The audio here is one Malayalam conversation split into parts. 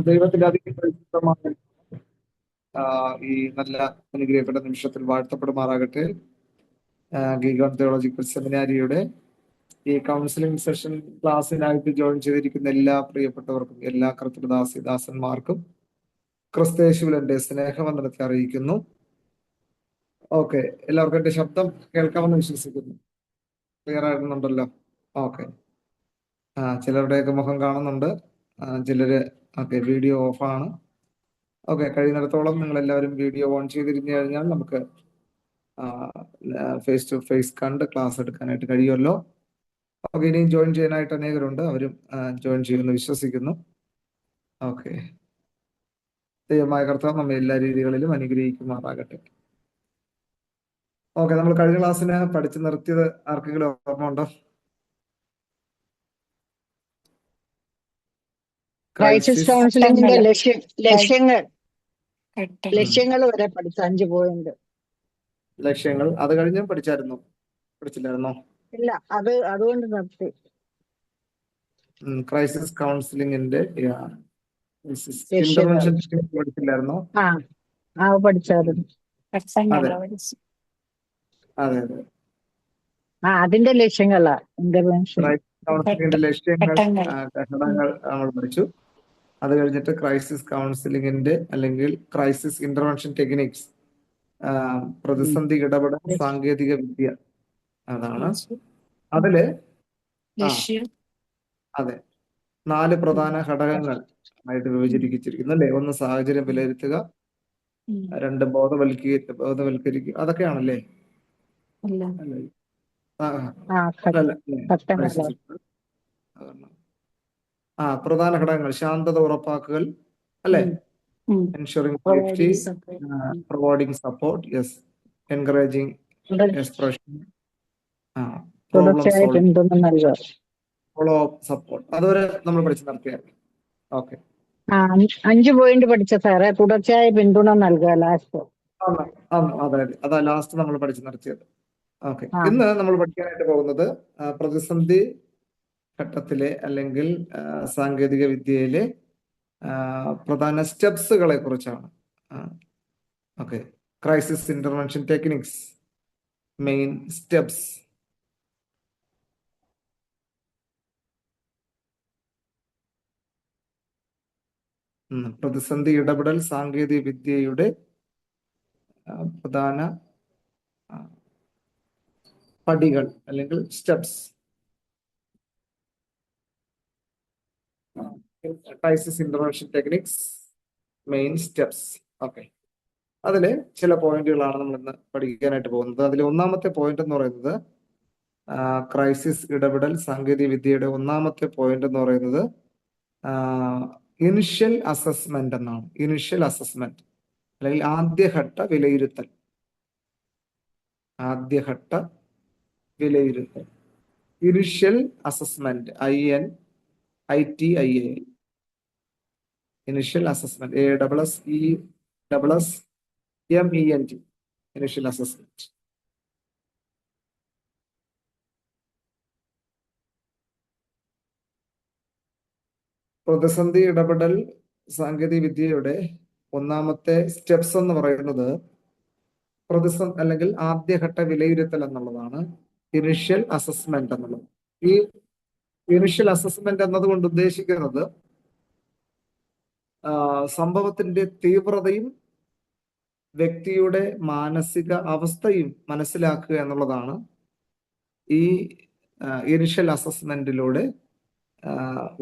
ദൈവത്തിന്റെ അതിപരിശുദ്ധമായ ഈ നല്ല അനുഗ്രഹിക്കപ്പെട്ട നിമിഷത്തിൽ വാഴ്ത്തപ്പെടുമാറാകട്ടെ. ഗീഗോൺ തിയോളജിക്കൽ സെമിനാരിയുടെ ഈ കൗൺസിലിംഗ് സെഷൻ ക്ലാസ്സിനായിട്ട് ജോയിൻ ചെയ്തിരിക്കുന്ന എല്ലാ പ്രിയപ്പെട്ടവർക്കും, എല്ലാ കർത്തൃദാസന്മാർക്കും ക്രിസ്തയേശുവിൽ എൻ്റെ സ്നേഹവന്ദനത്തെ അറിയിക്കുന്നു. ഓക്കെ, എല്ലാവർക്കും എൻ്റെ ശബ്ദം കേൾക്കാമെന്ന് വിശ്വസിക്കുന്നു. ക്ലിയർ ആയിരുന്നുണ്ടല്ലോ? ഓക്കെ. ചിലരുടെയൊക്കെ മുഖം കാണുന്നുണ്ട്, ചിലര് ഓക്കെ വീഡിയോ ഓഫാണ്. ഓക്കെ, കഴിയുന്നിടത്തോളം നിങ്ങൾ എല്ലാവരും വീഡിയോ ഓൺ ചെയ്തിരുന്നു കഴിഞ്ഞാൽ നമുക്ക് ഫേസ് ടു ഫേസ് കണ്ട് ക്ലാസ് എടുക്കാനായിട്ട് കഴിയുമല്ലോ. ഓക്കെ, ഇനിയും ജോയിൻ ചെയ്യാനായിട്ട് അനേകരുണ്ട്, അവരും ജോയിൻ ചെയ്യുമെന്ന് വിശ്വസിക്കുന്നു. ഓക്കെ, ദൈവമായ കർത്താവ് നമ്മെ എല്ലാ രീതികളിലും അനുഗ്രഹിക്കുമാറാകട്ടെ. ഓക്കെ, നമ്മൾ കഴിഞ്ഞ ക്ലാസ്സിന് പഠിച്ചു നിർത്തിയത് ആർക്കെങ്കിലും ഓർമ്മ ഉണ്ടോ? ക്രൈസിസ് കൗൺസിലിംഗിന്റെ ലക്ഷ്യങ്ങൾ വരെ പഠിച്ച 5 പോയിന്റ്. ലക്ഷ്യങ്ങൾ അത് കഴിഞ്ഞും പഠിച്ചില്ലായിരുന്നോ? ഇല്ല, അതുകൊണ്ട് നിർത്തി. ക്രൈസിസ് കൗൺസിലിംഗിന്റെ ഇന്റർവെൻഷൻ പഠിച്ചില്ലായിരുന്നോ? പഠിച്ചായിരുന്നു. അതെ അതെ അതെ, അതിന്റെ ലക്ഷ്യങ്ങളാ ഇന്റർവെൻഷൻ. കൗൺസിലിംഗിന്റെ ലക്ഷ്യങ്ങൾ, ഘടകങ്ങൾ നമ്മൾ പഠിച്ചു. അത് കഴിഞ്ഞിട്ട് ക്രൈസിസ് കൗൺസിലിംഗിന്റെ അല്ലെങ്കിൽ ക്രൈസിസ് ഇന്റർവെൻഷൻ ടെക്നിക്സ്, പ്രതിസന്ധി ഇടപെടൽ സാങ്കേതിക വിദ്യ, അതാണ് അതില് അതെ 4 പ്രധാന ഘടകങ്ങൾ ആയിട്ട് വിഭജിച്ചിരിക്കുന്നു അല്ലേ? 1 സാഹചര്യം വിലയിരുത്തുക, 2 ബോധവൽക്കരിക്കുക, അതൊക്കെയാണല്ലേ? പ്രധാന ഘടകങ്ങൾ ശാന്തത ഉറപ്പാക്കൽ അല്ലേ? Ensuring safety, providing support, yes, encouraging expression, problem solving, follow up support. അതുവരെ നമ്മൾ പഠിച്ചു നടത്തിയായിരുന്നു. ഓക്കെ, 5 പോയിന്റ് പഠിച്ച സാറേ. തുടർച്ചയായ പിന്തുണ നൽകുക ലാസ്റ്റ്. അതെ, അതാ ലാസ്റ്റ് നമ്മൾ പഠിച്ചു നടത്തിയത്. ഓക്കെ, ഇന്ന് നമ്മൾ പഠിക്കാനായിട്ട് പോകുന്നത് പ്രതിസന്ധി ഘട്ടത്തിലെ അല്ലെങ്കിൽ സാങ്കേതിക വിദ്യയിലെ പ്രധാന സ്റ്റെപ്സുകളെ കുറിച്ചാണ്. Okay, crisis intervention techniques, main steps. പ്രതിസന്ധി ഇടപെടൽ സാങ്കേതിക വിദ്യയുടെ പ്രധാന പടികൾ അല്ലെങ്കിൽ steps. Crisis intervention techniques, main steps. Okay, അതില് ചില പോയിന്റുകളാണ് നമ്മൾ ഇന്ന് പഠിക്കാനായിട്ട് പോകുന്നത്. അതിൽ ഒന്നാമത്തെ പോയിന്റ് എന്ന് പറയുന്നത് ക്രൈസിസ് ഇടപെടൽ സാങ്കേതിക വിദ്യയുടെ ഒന്നാമത്തെ പോയിന്റ് എന്ന് പറയുന്നത് ഇനിഷ്യൽ അസസ്മെന്റ് എന്നാണ്. ഇനിഷ്യൽ അസസ്മെന്റ് അല്ലെങ്കിൽ ആദ്യഘട്ട വിലയിരുത്തൽ. Initial assessment, INITIA, initial assessment, ASSESSMENT, initial assessment. പ്രതിസന്ധി ഇടപെടൽ സാങ്കേതിക വിദ്യയുടെ ഒന്നാമത്തെ സ്റ്റെപ്സ് എന്ന് പറയുന്നത് അല്ലെങ്കിൽ ആദ്യഘട്ട വിലയിരുത്തൽ എന്നുള്ളതാണ്. ഇനിഷ്യൽ അസസ്മെന്റ് എന്നുള്ളത്. ഈ ഇനിഷ്യൽ അസസ്മെന്റ് എന്നതുകൊണ്ട് ഉദ്ദേശിക്കുന്നത് സംഭവത്തിന്റെ തീവ്രതയും വ്യക്തിയുടെ മാനസിക അവസ്ഥയും മനസ്സിലാക്കുക എന്നുള്ളതാണ് ഈ ഇനിഷ്യൽ അസസ്മെന്റിലൂടെ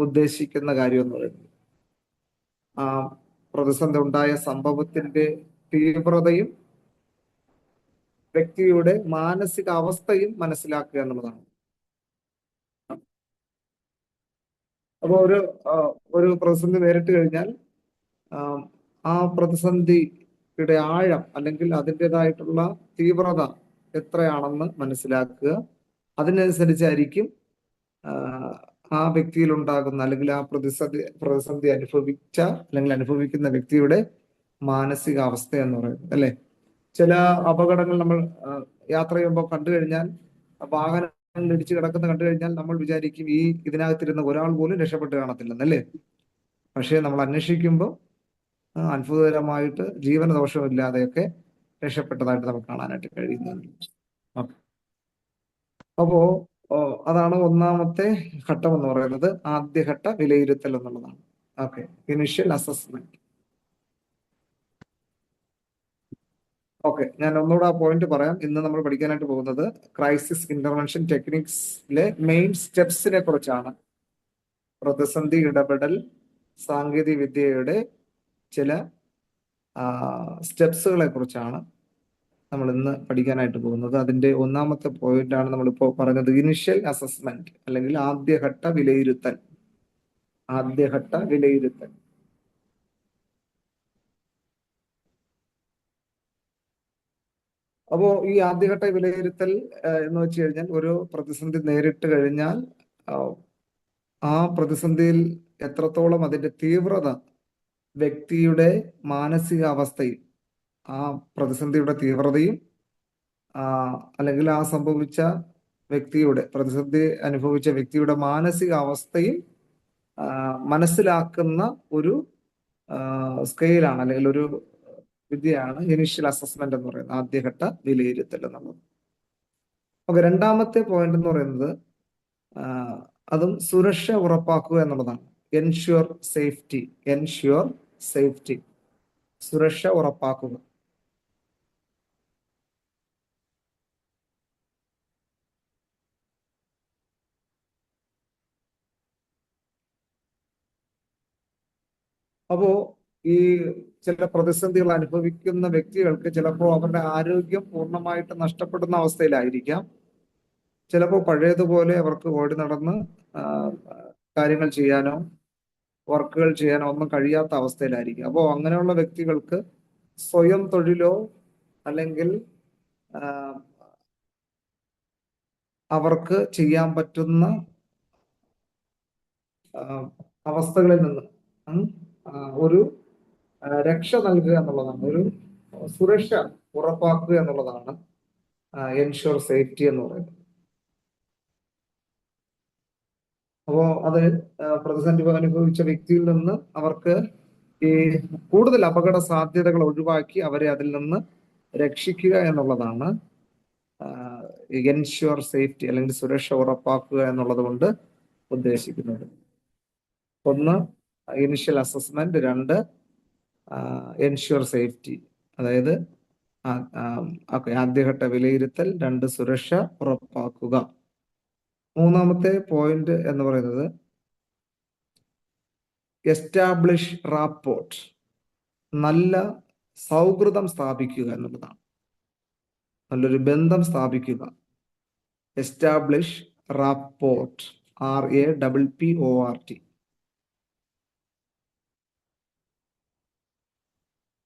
ഉദ്ദേശിക്കുന്ന കാര്യം എന്ന് പറയുന്നത്. പ്രതിസന്ധി ഉണ്ടായ സംഭവത്തിന്റെ തീവ്രതയും വ്യക്തിയുടെ മാനസിക അവസ്ഥയും മനസ്സിലാക്കുക എന്നുള്ളതാണ്. അപ്പോൾ ഒരു പ്രതിസന്ധി നേരിട്ട് കഴിഞ്ഞാൽ ആ പ്രതിസന്ധിയുടെ ആഴം അല്ലെങ്കിൽ അതിൻ്റെതായിട്ടുള്ള തീവ്രത എത്രയാണെന്ന് മനസ്സിലാക്കുക. അതിനനുസരിച്ചായിരിക്കും ആ വ്യക്തിയിൽ ഉണ്ടാകുന്ന അല്ലെങ്കിൽ ആ പ്രതിസന്ധി അനുഭവിച്ച അല്ലെങ്കിൽ അനുഭവിക്കുന്ന വ്യക്തിയുടെ മാനസിക അവസ്ഥ എന്ന് പറയുന്നത് അല്ലെ. ചില അപകടങ്ങൾ നമ്മൾ യാത്ര ചെയ്യുമ്പോൾ കണ്ടു കഴിഞ്ഞാൽ, വാഹനങ്ങൾ ഇടിച്ചു കിടക്കുന്ന കണ്ടു കഴിഞ്ഞാൽ നമ്മൾ വിചാരിക്കും ഇതിനകത്തിരുന്ന ഒരാൾ പോലും രക്ഷപ്പെട്ട് കാണത്തില്ലെന്നല്ലേ. പക്ഷേ നമ്മൾ അന്വേഷിക്കുമ്പോൾ അത്ഭുതകരമായിട്ട് ജീവന ദോഷമില്ലാതെയൊക്കെ രക്ഷപ്പെട്ടതായിട്ട് നമുക്ക് കാണാനായിട്ട് കഴിയുന്നുണ്ട്. ഓക്കെ. അപ്പോ അതാണ് ഒന്നാമത്തെ ഘട്ടം എന്ന് പറയുന്നത്, ആദ്യഘട്ട വിലയിരുത്തൽ എന്നുള്ളതാണ്. Okay, initial assessment. ഓക്കെ, ഞാൻ ഒന്നുകൂടെ ആ പോയിന്റ് പറയാം. ഇന്ന് നമ്മൾ പഠിക്കാനായിട്ട് പോകുന്നത് ക്രൈസിസ് ഇന്റർവെൻഷൻ ടെക്നിക്സിലെ മെയിൻ സ്റ്റെപ്സിനെ കുറിച്ചാണ്. പ്രതിസന്ധി ഇടപെടൽ സാങ്കേതിക വിദ്യയുടെ ചില സ്റ്റെപ്സുകളെ കുറിച്ചാണ് നമ്മൾ ഇന്ന് പഠിക്കാനായിട്ട് പോകുന്നത്. അതിന്റെ ഒന്നാമത്തെ പോയിന്റ് ആണ് നമ്മളിപ്പോ പറഞ്ഞത്, ഇനിഷ്യൽ അസസ്മെന്റ് അല്ലെങ്കിൽ ആദ്യഘട്ട വിലയിരുത്തൽ. ആദ്യഘട്ട വിലയിരുത്തൽ. അപ്പോ ഈ ആദ്യഘട്ട വിലയിരുത്തൽ എന്ന് വെച്ച് കഴിഞ്ഞാൽ, ഒരു പ്രതിസന്ധി നേരിട്ട് കഴിഞ്ഞാൽ ആ പ്രതിസന്ധിയിൽ എത്രത്തോളം അതിന്റെ തീവ്രത വ്യക്തിയുടെ മാനസികാവസ്ഥയും ആ പ്രതിസന്ധിയുടെ തീവ്രതയും അല്ലെങ്കിൽ ആ സംഭവിച്ച വ്യക്തിയുടെ, പ്രതിസന്ധി അനുഭവിച്ച വ്യക്തിയുടെ മാനസികാവസ്ഥയും മനസ്സിലാക്കുന്ന ഒരു സ്കെയിലാണ് അല്ലെങ്കിൽ ഒരു വിദ്യയാണ് ഇനീഷ്യൽ അസസ്മെന്റ് എന്ന് പറയുന്നത്, ആദ്യഘട്ട വിലയിരുത്തൽ എന്നുള്ളത്. അപ്പൊ രണ്ടാമത്തെ പോയിന്റ് എന്ന് പറയുന്നത് അതും സുരക്ഷ ഉറപ്പാക്കുക എന്നുള്ളതാണ്. Ensure safety. എൻഷ്യൂർ സേഫ്റ്റി, സുരക്ഷ ഉറപ്പാക്കുക. അപ്പോ ഈ ചില പ്രതിസന്ധികൾ അനുഭവിക്കുന്ന വ്യക്തികൾക്ക് ചിലപ്പോൾ അവരുടെ ആരോഗ്യം പൂർണ്ണമായിട്ട് നഷ്ടപ്പെടുന്ന അവസ്ഥയിലായിരിക്കാം. ചിലപ്പോൾ പഴയതുപോലെ അവർക്ക് ഓടി നടന്ന് കാര്യങ്ങൾ ചെയ്യാനോ വർക്കുകൾ ചെയ്യാനോ ഒന്നും കഴിയാത്ത അവസ്ഥയിലായിരിക്കും. അപ്പോൾ അങ്ങനെയുള്ള വ്യക്തികൾക്ക് സ്വയം തൊഴിലോ അല്ലെങ്കിൽ അവർക്ക് ചെയ്യാൻ പറ്റുന്ന അവസ്ഥകളിൽ നിന്ന് ഒരു രക്ഷ നൽകുക എന്നുള്ളതാണ്, ഒരു സുരക്ഷ ഉറപ്പാക്കുക എന്നുള്ളതാണ് എൻഷുർ സേഫ്റ്റി എന്ന് പറയുന്നത്. അപ്പോ അത് പ്രതിസന്ധി അനുഭവിച്ച വ്യക്തിയിൽ നിന്ന് അവർക്ക് ഈ കൂടുതൽ അപകട സാധ്യതകൾ ഒഴിവാക്കി അവരെ അതിൽ നിന്ന് രക്ഷിക്കുക എന്നുള്ളതാണ് എൻഷുർ സേഫ്റ്റി അല്ലെങ്കിൽ സുരക്ഷ ഉറപ്പാക്കുക എന്നുള്ളത് കൊണ്ട് ഉദ്ദേശിക്കുന്നത്. ഒന്ന്, ഇനിഷ്യൽ അസസ്മെന്റ്. രണ്ട്, എൻഷുർ സേഫ്റ്റി, അതായത് ആദ്യഘട്ട വിലയിരുത്തൽ. രണ്ട്, സുരക്ഷ ഉറപ്പാക്കുക. മൂന്നാമത്തെ പോയിന്റ് എന്ന് പറയുന്നത് എസ്റ്റാബ്ലിഷ് റാപ്പോർട്ട്, നല്ല സൗഹൃദം സ്ഥാപിക്കുക എന്നുള്ളതാണ്, നല്ലൊരു ബന്ധം സ്ഥാപിക്കുക. Establish rapport, RAPPORT.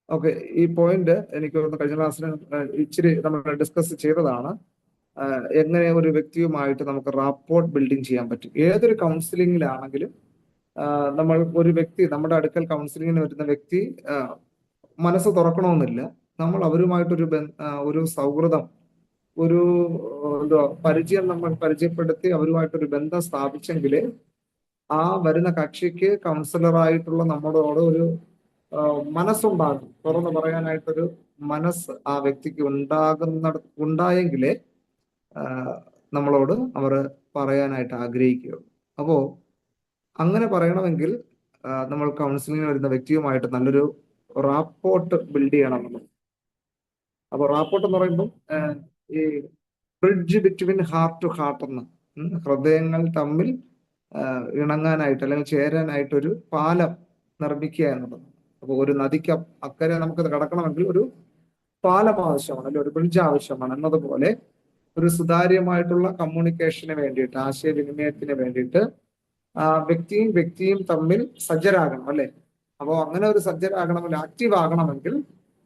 ഓക്കെ, ഈ പോയിന്റ് എനിക്ക് കഴിഞ്ഞ ക്ലാസ്സിൽ ഇച്ചിരി നമ്മൾ ഡിസ്കസ് ചെയ്തതാണ്. എങ്ങനെ ഒരു വ്യക്തിയുമായിട്ട് നമുക്ക് റാപ്പോർട്ട് ബിൽഡിംഗ് ചെയ്യാൻ പറ്റും. ഏതൊരു കൗൺസിലിംഗിലാണെങ്കിലും നമ്മൾ ഒരു വ്യക്തി, നമ്മുടെ അടുക്കൽ കൗൺസിലിങ്ങിന് വരുന്ന വ്യക്തി മനസ്സ് തുറക്കണമെന്നില്ല. നമ്മൾ അവരുമായിട്ടൊരു ഒരു സൗഹൃദം, ഒരു പരിചയം നമ്മൾ പരിചയപ്പെടുത്തി അവരുമായിട്ടൊരു ബന്ധം സ്ഥാപിച്ചെങ്കിൽ ആ വരുന്ന കക്ഷിക്ക് കൗൺസിലറായിട്ടുള്ള നമ്മളോട് ഒരു മനസ്സുണ്ടാകും, തുറന്നു പറയാനായിട്ടൊരു മനസ്സ് ആ വ്യക്തിക്ക് ഉണ്ടായെങ്കിലേ നമ്മളോട് അവർ പറയാനായിട്ട് ആഗ്രഹിക്കുകയുള്ളൂ. അപ്പോ അങ്ങനെ പറയണമെങ്കിൽ നമ്മൾ കൗൺസിലിങ്ങിന് വരുന്ന വ്യക്തിയുമായിട്ട് നല്ലൊരു റാപ്പോർട്ട് ബിൽഡ് ചെയ്യണം നമ്മൾ. അപ്പൊ റാപ്പോർട്ട് എന്ന് പറയുമ്പോൾ ഈ bridge between heart to heart എന്ന്, ഹൃദയങ്ങൾ തമ്മിൽ ഇണങ്ങാനായിട്ട് അല്ലെങ്കിൽ ചേരാനായിട്ട് ഒരു പാലം നിർമ്മിക്കുക എന്നുള്ളത്. അപ്പോൾ ഒരു നദിക്ക് അക്കരെ നമുക്ക് കടക്കണമെങ്കിൽ ഒരു പാലം ആവശ്യമാണ്, അല്ലെങ്കിൽ ഒരു ബ്രിഡ്ജ് ആവശ്യമാണ്. എന്നതുപോലെ ഒരു സുതാര്യമായിട്ടുള്ള കമ്മ്യൂണിക്കേഷന് വേണ്ടിയിട്ട്, ആശയവിനിമയത്തിന് വേണ്ടിയിട്ട് വ്യക്തിയും തമ്മിൽ സജ്ജരാകണം, അല്ലെ? അപ്പോൾ അങ്ങനെ ഒരു സജ്ജരാകണമെങ്കിൽ, ആക്റ്റീവ് ആകണമെങ്കിൽ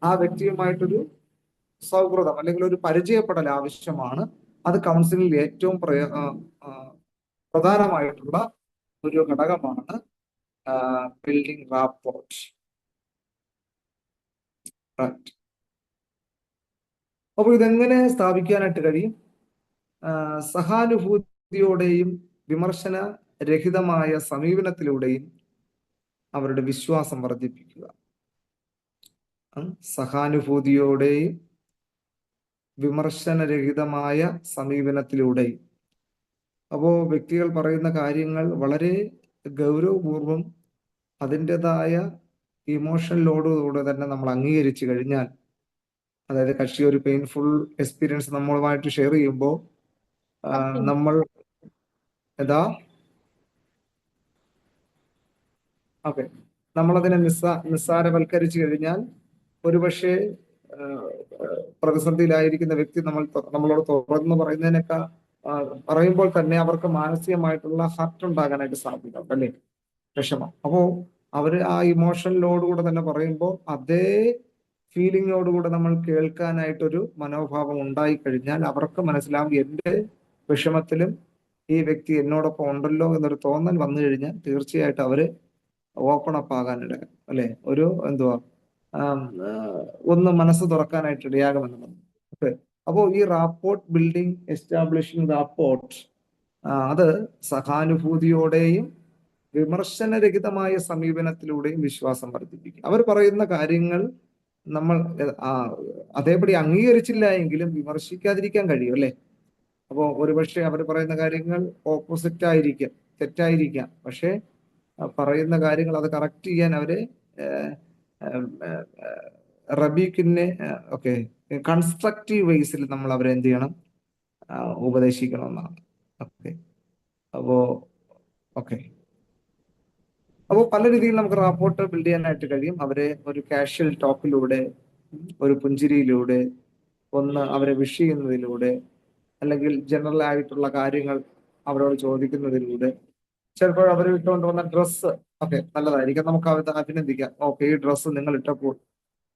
ആ വ്യക്തിയുമായിട്ടൊരു സൗഹൃദം അല്ലെങ്കിൽ ഒരു പരിചയപ്പെടൽ ആവശ്യമാണ്. അത് കൗൺസിലിംഗിൽ ഏറ്റവും പ്രധാനമായിട്ടുള്ള ഒരു ഘടകമാണ് ബിൽഡിംഗ് റാപ്പോർട്ട്. അപ്പൊ ഇതെങ്ങനെ സ്ഥാപിക്കാനായിട്ട് കഴിയും? സഹാനുഭൂതിയോടെയും വിമർശന രഹിതമായ സമീപനത്തിലൂടെയും അവരുടെ വിശ്വാസം വർദ്ധിപ്പിക്കുക. സഹാനുഭൂതിയോടെയും വിമർശനരഹിതമായ സമീപനത്തിലൂടെയും. അപ്പോൾ വ്യക്തികൾ പറയുന്ന കാര്യങ്ങൾ വളരെ ഗൗരവപൂർവം അതിൻ്റെതായ ഇമോഷനിലോടുകൂടെ തന്നെ നമ്മൾ അംഗീകരിച്ചു കഴിഞ്ഞാൽ, അതായത് കക്ഷി ഒരു പെയിൻഫുൾ എക്സ്പീരിയൻസ് നമ്മളുമായിട്ട് ഷെയർ ചെയ്യുമ്പോൾ നമ്മൾ നമ്മളതിനെ നിസ്സാരവൽക്കരിച്ചു കഴിഞ്ഞാൽ ഒരുപക്ഷെ പ്രതിസന്ധിയിലായിരിക്കുന്ന വ്യക്തി നമ്മളോട് തുറന്ന് പറയുമ്പോൾ തന്നെ അവർക്ക് മാനസികമായിട്ടുള്ള ഹർട്ട് ഉണ്ടാകാനായിട്ട് സാധ്യത അല്ലേ, വിഷമം. അപ്പോ അവര് ആ ഇമോഷനിലോടുകൂടെ തന്നെ പറയുമ്പോൾ അതേ ഫീലിങ്ങോടുകൂടെ നമ്മൾ കേൾക്കാനായിട്ടൊരു മനോഭാവം ഉണ്ടായി കഴിഞ്ഞാൽ അവർക്ക് മനസ്സിലാവും എന്റെ വിഷമത്തിലും ഈ വ്യക്തി എന്നോടൊപ്പം ഉണ്ടല്ലോ എന്നൊരു തോന്നൽ വന്നു കഴിഞ്ഞാൽ തീർച്ചയായിട്ടും അവര് ഓപ്പൺ അപ്പ് ആകാനിടയാകും അല്ലെ, ഒരു ഒന്ന് മനസ്സ് തുറക്കാനായിട്ട് ഇടയാകുമെന്നുള്ളത്. ഓക്കെ, അപ്പോൾ ഈ റാപ്പോർട്ട് ബിൽഡിംഗ്, എസ്റ്റാബ്ലിഷിംഗ് റാപ്പോർട്ട്, അത് സഹാനുഭൂതിയോടെയും വിമർശനരഹിതമായ സമീപനത്തിലൂടെയും വിശ്വാസം വർദ്ധിപ്പിക്കും. അവർ പറയുന്ന കാര്യങ്ങൾ നമ്മൾ അതേപടി അംഗീകരിച്ചില്ല എങ്കിലും വിമർശിക്കാതിരിക്കാൻ കഴിയും അല്ലെ. അപ്പോൾ ഒരുപക്ഷെ അവർ പറയുന്ന കാര്യങ്ങൾ ഓപ്പോസിറ്റ് ആയിരിക്കാം, തെറ്റായിരിക്കാം, പക്ഷെ പറയുന്ന കാര്യങ്ങൾ അത് കറക്റ്റ് ചെയ്യാൻ അവര് റബീഖിനെ കൺസ്ട്രക്റ്റീവ് വേസിൽ നമ്മൾ അവരെ എന്ത് ചെയ്യണം, ഉപദേശിക്കണമെന്നാണ്. അപ്പോൾ പല രീതിയിൽ നമുക്ക് റാപ്പോർട്ട് ബിൽഡ് ചെയ്യാനായിട്ട് കഴിയും. അവരെ ഒരു കാഷ്വൽ ടോക്കിലൂടെ, ഒരു പുഞ്ചിരിയിലൂടെ, ഒന്ന് അവരെ വിഷ് ചെയ്യുന്നതിലൂടെ, അല്ലെങ്കിൽ ജനറൽ ആയിട്ടുള്ള കാര്യങ്ങൾ അവരോട് ചോദിക്കുന്നതിലൂടെ. ചിലപ്പോൾ അവർ ഇട്ടുകൊണ്ട് വന്ന ഡ്രസ്സ് നല്ലതായിരിക്കും, നമുക്ക് അവരെ അഭിനന്ദിക്കാം. ഈ ഡ്രസ്സ് നിങ്ങൾ ഇട്ടപ്പോൾ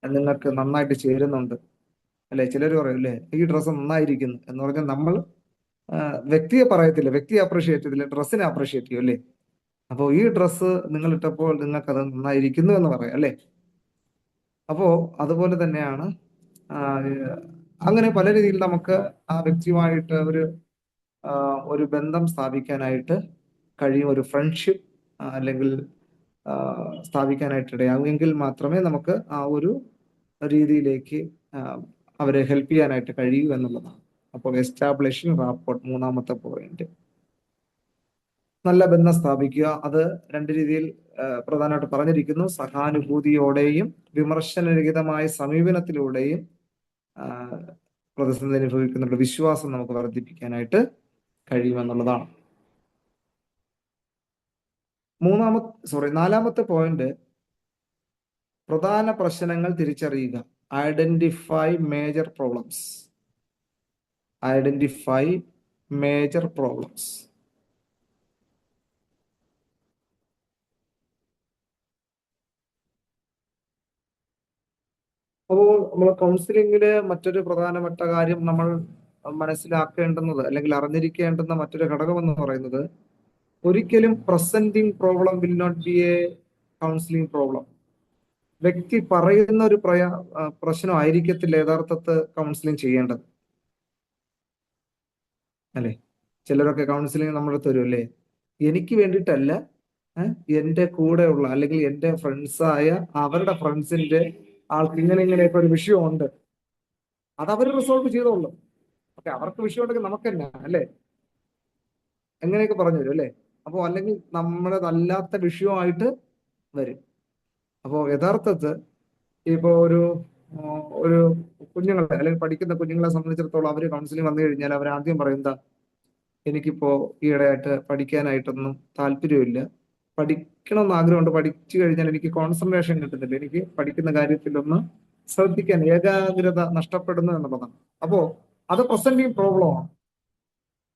നിങ്ങൾക്ക് നന്നായിട്ട് ചേരുന്നുണ്ട് അല്ലെ. ചിലർ പറയും അല്ലേ, ഈ ഡ്രസ്സ് നന്നായിരിക്കുന്നു എന്ന് പറഞ്ഞാൽ നമ്മൾ വ്യക്തിയെ പറയത്തില്ല, വ്യക്തിയെ അപ്രീഷിയേറ്റ് ചെയ്തില്ല, ഡ്രസ്സിനെ അപ്രീഷിയേറ്റ് ചെയ്യും അല്ലേ. അപ്പോൾ ഈ ഡ്രസ്സ് നിങ്ങൾ ഇട്ടപ്പോൾ നിങ്ങൾക്ക് അത് നന്നായിരിക്കുന്നു എന്ന് പറയാം അല്ലേ. അപ്പോ അതുപോലെ തന്നെയാണ് അങ്ങനെ പല രീതിയിൽ നമുക്ക് ആ വ്യക്തിയുമായിട്ട് ഒരു ബന്ധം സ്ഥാപിക്കാനായിട്ട് കഴിയും, ഒരു ഫ്രണ്ട്ഷിപ്പ് അല്ലെങ്കിൽ സ്ഥാപിക്കാനായിട്ട് ഇടയാകുമെങ്കിൽ മാത്രമേ നമുക്ക് ആ ഒരു രീതിയിലേക്ക് അവരെ ഹെൽപ്പ് ചെയ്യാനായിട്ട് കഴിയൂ എന്നുള്ളതാണ്. അപ്പോൾ എസ്റ്റാബ്ലിഷിംഗ് റാപ്പോർട്ട്, മൂന്നാമത്തെ പോയിന്റ്. നല്ല ബന്ധം സ്ഥാപിക്കുക, അത് രണ്ട് രീതിയിൽ പ്രധാനമായിട്ട് പറഞ്ഞിരിക്കുന്നു. സഹാനുഭൂതിയോടെയും വിമർശനരഹിതമായ സമീപനത്തിലൂടെയും പ്രതിസന്ധി അനുഭവിക്കുന്നവരുടെ വിശ്വാസം നമുക്ക് വർദ്ധിപ്പിക്കാനായിട്ട് കഴിയുമെന്നുള്ളതാണ്. നാലാമത്തെ പോയിന്റ്, പ്രധാന പ്രശ്നങ്ങൾ തിരിച്ചറിയുക. Identify major problems. Identify major problems. അപ്പോൾ നമ്മൾ കൗൺസിലിംഗില് മറ്റൊരു പ്രധാനപ്പെട്ട കാര്യം നമ്മൾ മനസ്സിലാക്കേണ്ടുന്നത് അല്ലെങ്കിൽ അറിഞ്ഞിരിക്കേണ്ടുന്ന മറ്റൊരു ഘടകം എന്ന് പറയുന്നത്, ഒരിക്കലും presenting problem will not be a counselling problem. വ്യക്തി പറയുന്ന ഒരു പ്രശ്നമായിരിക്കത്തില്ല യഥാർത്ഥത്തിൽ കൗൺസിലിംഗ് ചെയ്യേണ്ടത് അല്ലെ. ചിലരൊക്കെ കൗൺസിലിംഗ് നമ്മുടെ തരും അല്ലേ, എനിക്ക് വേണ്ടിയിട്ടല്ല, എൻ്റെ കൂടെയുള്ള അല്ലെങ്കിൽ എൻ്റെ ഫ്രണ്ട്സായ അവരുടെ ഫ്രണ്ട്സിന്റെ ആൾക്ക് ഇങ്ങനെയൊക്കെ ഒരു വിഷയമുണ്ട്, അത് അവർ റിസോൾവ് ചെയ്തോളും. അവർക്ക് വിഷയം ഉണ്ടെങ്കിൽ നമുക്ക് തന്നെ അല്ലേ, എങ്ങനെയൊക്കെ പറഞ്ഞു തരും അല്ലേ. അപ്പോൾ അല്ലെങ്കിൽ നമ്മുടെ അല്ലാത്ത വിഷയമായിട്ട് വരും. അപ്പോൾ യഥാർത്ഥത്തിൽ ഇപ്പോൾ ഒരു കുഞ്ഞുങ്ങളെ അല്ലെങ്കിൽ പഠിക്കുന്ന കുഞ്ഞുങ്ങളെ സംബന്ധിച്ചിടത്തോളം അവർ കൗൺസിലിംഗ് വന്നു കഴിഞ്ഞാൽ അവർ ആദ്യം പറയുന്നത്, എനിക്കിപ്പോ ഈയിടെയായിട്ട് പഠിക്കാനായിട്ടൊന്നും താല്പര്യമില്ല, പഠിക്കണമെന്ന് ആഗ്രഹമുണ്ട്, പഠിച്ചു കഴിഞ്ഞാൽ എനിക്ക് കോൺസെൻട്രേഷൻ കിട്ടുന്നില്ല, എനിക്ക് പഠിക്കുന്ന കാര്യത്തിലൊന്ന് ശ്രദ്ധിക്കാൻ ഏകാഗ്രത നഷ്ടപ്പെടുന്നു എന്നുള്ളതാണ്. അപ്പോ അത് പ്രസന്റിങ് പ്രോബ്ലമാണ്.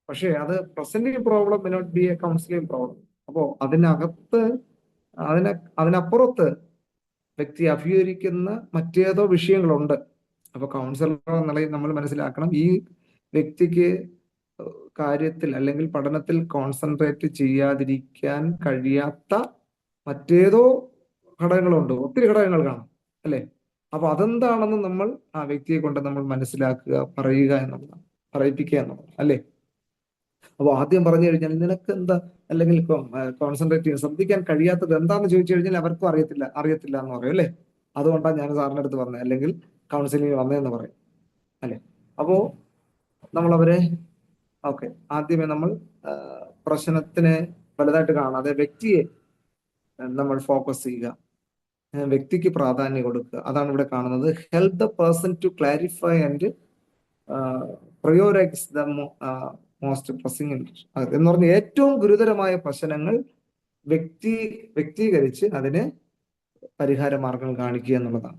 പക്ഷേ അത് presenting problem may not be a counselling problem. അപ്പോ അതിനപ്പുറത്ത് വ്യക്തി അഭിമുഖീകരിക്കുന്ന മറ്റേതോ വിഷയങ്ങളുണ്ട്. അപ്പൊ കൗൺസിലർ എന്നുള്ളത് നമ്മൾ മനസ്സിലാക്കണം, ഈ വ്യക്തിക്ക് കാര്യത്തിൽ അല്ലെങ്കിൽ പഠനത്തിൽ കോൺസെൻട്രേറ്റ് ചെയ്യാതിരിക്കാൻ കഴിയാത്ത മറ്റേതോ ഘടകങ്ങളുണ്ട്, ഒത്തിരി ഘടകങ്ങൾ കാണും അല്ലെ. അപ്പൊ അതെന്താണെന്ന് നമ്മൾ ആ വ്യക്തിയെ കൊണ്ട് നമ്മൾ മനസ്സിലാക്കുക, പറയുക എന്നുള്ളതാണ്, പറയിപ്പിക്കുക എന്നുള്ളതാണ് അല്ലെ. അപ്പോൾ ആദ്യം പറഞ്ഞു കഴിഞ്ഞാൽ നിനക്ക് എന്താ, അല്ലെങ്കിൽ കോൺസെൻട്രേറ്റ് ചെയ്യാൻ ശ്രദ്ധിക്കാൻ കഴിയാത്തത് എന്താന്ന് ചോദിച്ചു കഴിഞ്ഞാൽ അവർക്കും അറിയത്തില്ല എന്ന് പറയും അല്ലേ. അതുകൊണ്ടാണ് ഞാൻ സാറിന്റെ അടുത്ത് പറഞ്ഞത്, അല്ലെങ്കിൽ കൗൺസിലിംഗ് വന്നതെന്ന് പറയും അല്ലെ. അപ്പോ നമ്മൾ അവരെ ഓക്കെ, ആദ്യമേ നമ്മൾ പ്രശ്നത്തിനെ വലുതായിട്ട് കാണാതെ വ്യക്തിയെ നമ്മൾ ഫോക്കസ് ചെയ്യുക, വ്യക്തിക്ക് പ്രാധാന്യം കൊടുക്കുക. അതാണ് ഇവിടെ കാണുന്നത്. Help the person to clarify and prioritise the most pressing എന്ന് പറഞ്ഞ ഏറ്റവും ഗുരുതരമായ പ്രശ്നങ്ങൾ വ്യക്തീകരിച്ച് അതിന് പരിഹാര മാർഗങ്ങൾ കാണിക്കുക എന്നുള്ളതാണ്.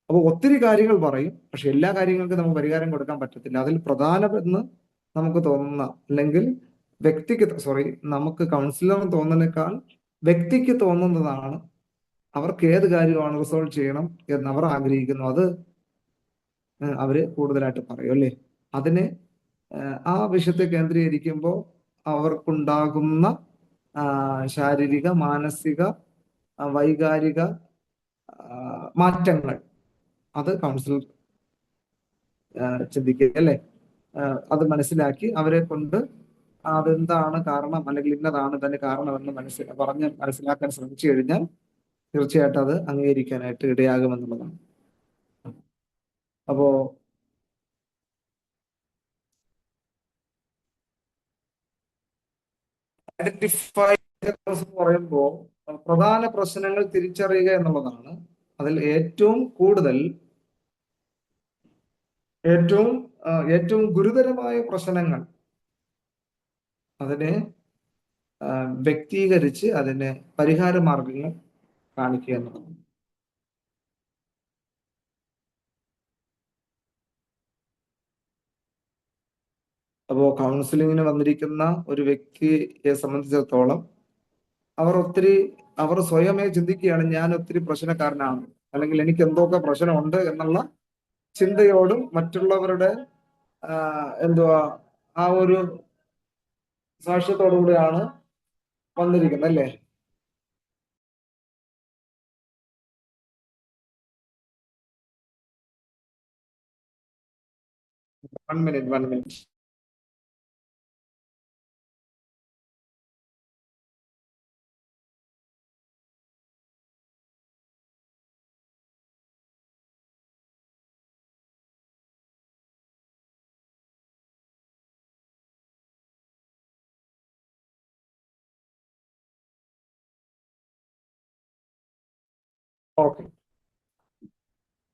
അപ്പോൾ ഒത്തിരി കാര്യങ്ങൾ പറയും, പക്ഷെ എല്ലാ കാര്യങ്ങൾക്കും നമുക്ക് പരിഹാരം കൊടുക്കാൻ പറ്റത്തില്ല. അതിൽ പ്രധാനമെന്ന് നമുക്ക് തോന്നുന്ന, അല്ലെങ്കിൽ നമുക്ക് കൗൺസിലറിന് തോന്നുന്നതിനേക്കാൾ വ്യക്തിക്ക് തോന്നുന്നതാണ്, അവർക്ക് ഏത് കാര്യമാണ് റിസോൾവ് ചെയ്യണം എന്ന് അവർ ആഗ്രഹിക്കുന്നു, അത് അവര് കൂടുതലായിട്ട് പറയും അല്ലേ. അതിന് ആ വിഷയത്തെ കേന്ദ്രീകരിക്കുമ്പോൾ അവർക്കുണ്ടാകുന്ന ശാരീരിക, മാനസിക, വൈകാരിക മാറ്റങ്ങൾ അത് കൗൺസിലർ ചിന്തിക്കുക അല്ലേ. അത് മനസ്സിലാക്കി അവരെ കൊണ്ട് അതെന്താണ് കാരണം, അല്ലെങ്കിൽ ഇന്നതാണ് ഇതിന്റെ കാരണമെന്ന് മനസ്സിലാക്കാൻ ശ്രമിച്ചു കഴിഞ്ഞാൽ തീർച്ചയായിട്ടും അത് അംഗീകരിക്കാനായിട്ട് ഇടയാകുമെന്നുള്ളതാണ്. അപ്പോ ഐഡന്റിഫൈ പറയുമ്പോൾ പ്രധാന പ്രശ്നങ്ങൾ തിരിച്ചറിയുക എന്നുള്ളതാണ്. അതിൽ ഏറ്റവും ഗുരുതരമായ പ്രശ്നങ്ങൾ അതിനെ വ്യക്തീകരിച്ച് അതിന് പരിഹാര മാർഗങ്ങൾ കാണിക്കുക എന്നുള്ളതാണ്. അപ്പോ കൗൺസിലിങ്ങിന് വന്നിരിക്കുന്ന ഒരു വ്യക്തിയെ സംബന്ധിച്ചിടത്തോളം അവർ സ്വയമേ ചിന്തിക്കുകയാണ്, ഞാൻ ഒത്തിരി പ്രശ്നക്കാരനാണ്, അല്ലെങ്കിൽ എനിക്ക് എന്തൊക്കെ പ്രശ്നമുണ്ട് എന്നുള്ള ചിന്തയോടും മറ്റുള്ളവരുടെ ആ ഒരു സാക്ഷ്യത്തോടു കൂടിയാണ് വന്നിരിക്കുന്നത് അല്ലേ. One minute.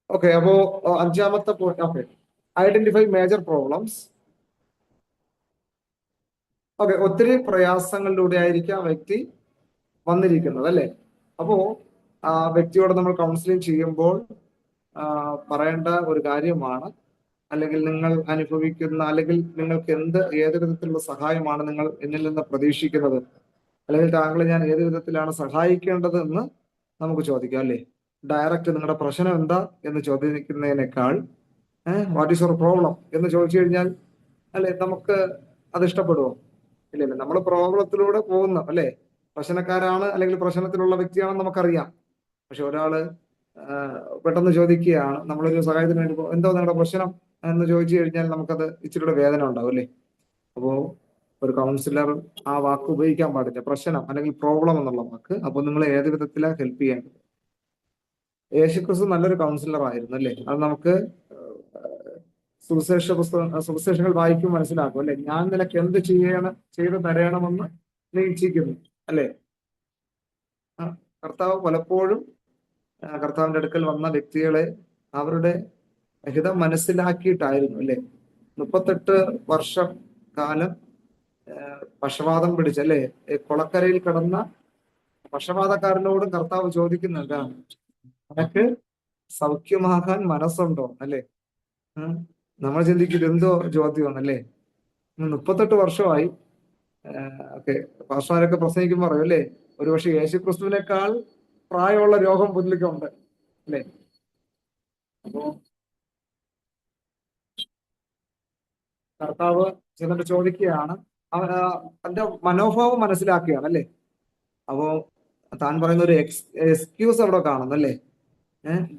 ഓക്കെ, അപ്പോ അഞ്ചാമത്തെ point, okay, identify major problems. Okay, ഒത്തിരി പ്രയാസങ്ങളിലൂടെ ആയിരിക്കും ആ വ്യക്തി വന്നിരിക്കുന്നത് അല്ലേ. അപ്പോ ആ വ്യക്തിയോട് നമ്മൾ കൗൺസിലിംഗ് ചെയ്യുമ്പോൾ പറയേണ്ട ഒരു കാര്യമാണ്, അല്ലെങ്കിൽ നിങ്ങൾ അനുഭവിക്കുന്ന, അല്ലെങ്കിൽ നിങ്ങൾക്ക് ഏത് വിധത്തിലുള്ള സഹായമാണ് നിങ്ങൾ എന്നിൽ നിന്ന് പ്രതീക്ഷിക്കുന്നത്, അല്ലെങ്കിൽ താങ്കളെ ഞാൻ ഏത് വിധത്തിലാണ് സഹായിക്കേണ്ടത് എന്ന് നമുക്ക് ചോദിക്കാം അല്ലേ. ഡയറക്റ്റ് നിങ്ങളുടെ പ്രശ്നം എന്താ എന്ന് ചോദിക്കുന്നതിനേക്കാൾ വാട്ട് ഈസ് യുവർ പ്രോബ്ലം എന്ന് ചോദിച്ചു കഴിഞ്ഞാൽ അല്ലെ നമുക്ക് അത് ഇഷ്ടപ്പെടുമോ? ഇല്ലല്ലേ. നമ്മൾ പ്രോബ്ലത്തിലൂടെ പോകുന്ന അല്ലെ, പ്രശ്നക്കാരാണ് അല്ലെങ്കിൽ പ്രശ്നത്തിലുള്ള വ്യക്തിയാണെന്ന് നമുക്കറിയാം. പക്ഷെ ഒരാള് പെട്ടെന്ന് ചോദിക്കുകയാണ്, നമ്മളൊരു സഹായത്തിന് വേണ്ടി എന്തോ നിങ്ങളുടെ പ്രശ്നം എന്ന് ചോദിച്ചു കഴിഞ്ഞാൽ നമുക്കത് ഇച്ചിരിയുടെ വേദന ഉണ്ടാവും അല്ലേ. അപ്പോ ഒരു കൗൺസിലർ ആ വാക്ക് ഉപയോഗിക്കാൻ പാടില്ല, പ്രശ്നം അല്ലെങ്കിൽ പ്രോബ്ലം എന്നുള്ള വാക്ക്. അപ്പൊ നിങ്ങൾ ഏത് വിധത്തിലാണ് ഹെൽപ്പ് ചെയ്യേണ്ടത്? യേശുക്രിസ്തു നല്ലൊരു കൗൺസിലർ ആയിരുന്നു അല്ലേ. അത് നമുക്ക് സുവിശേഷങ്ങൾ വായിക്കും മനസ്സിലാക്കും അല്ലെ. ഞാൻ നിനക്ക് എന്ത് ചെയ്തു തരണമെന്ന് നീ ഇച്ഛിക്കുന്നു അല്ലെ. കർത്താവ് പലപ്പോഴും കർത്താവിന്റെ അടുക്കൽ വന്ന വ്യക്തികളെ അവരുടെ ഹിതം മനസ്സിലാക്കിയിട്ടായിരുന്നു അല്ലെ. 38 വർഷം കാലം പക്ഷപാതം പിടിച്ചല്ലേ കുളക്കരയിൽ കിടന്ന പക്ഷപാതക്കാരനോടും കർത്താവ് ചോദിക്കുന്നുണ്ട്, നിനക്ക് സൗഖ്യമാകാൻ മനസ്സുണ്ടോ അല്ലേ. നമ്മൾ ചിന്തിക്കുന്നത് എന്തോ ചോദ്യമാണ് അല്ലേ. 38 വർഷമായി. ഓക്കെ, പാസ്റ്റർമാരൊക്കെ പ്രസംഗിക്കുമ്പോൾ പറയും അല്ലേ, ഒരുപക്ഷെ യേശുക്രിസ്തുവിനേക്കാൾ പ്രായമുള്ള രോഗം പുള്ളിക്കുണ്ട് അല്ലേ. അപ്പോ കർത്താവ് ചെന്നിട്ട് ചോദിക്കുകയാണ്, തന്റെ മനോഭാവം മനസ്സിലാക്കുകയാണ് അല്ലേ. അപ്പോ താൻ പറയുന്ന ഒരു എക്സ്ക്യൂസ് അവിടെ കാണുന്നല്ലേ.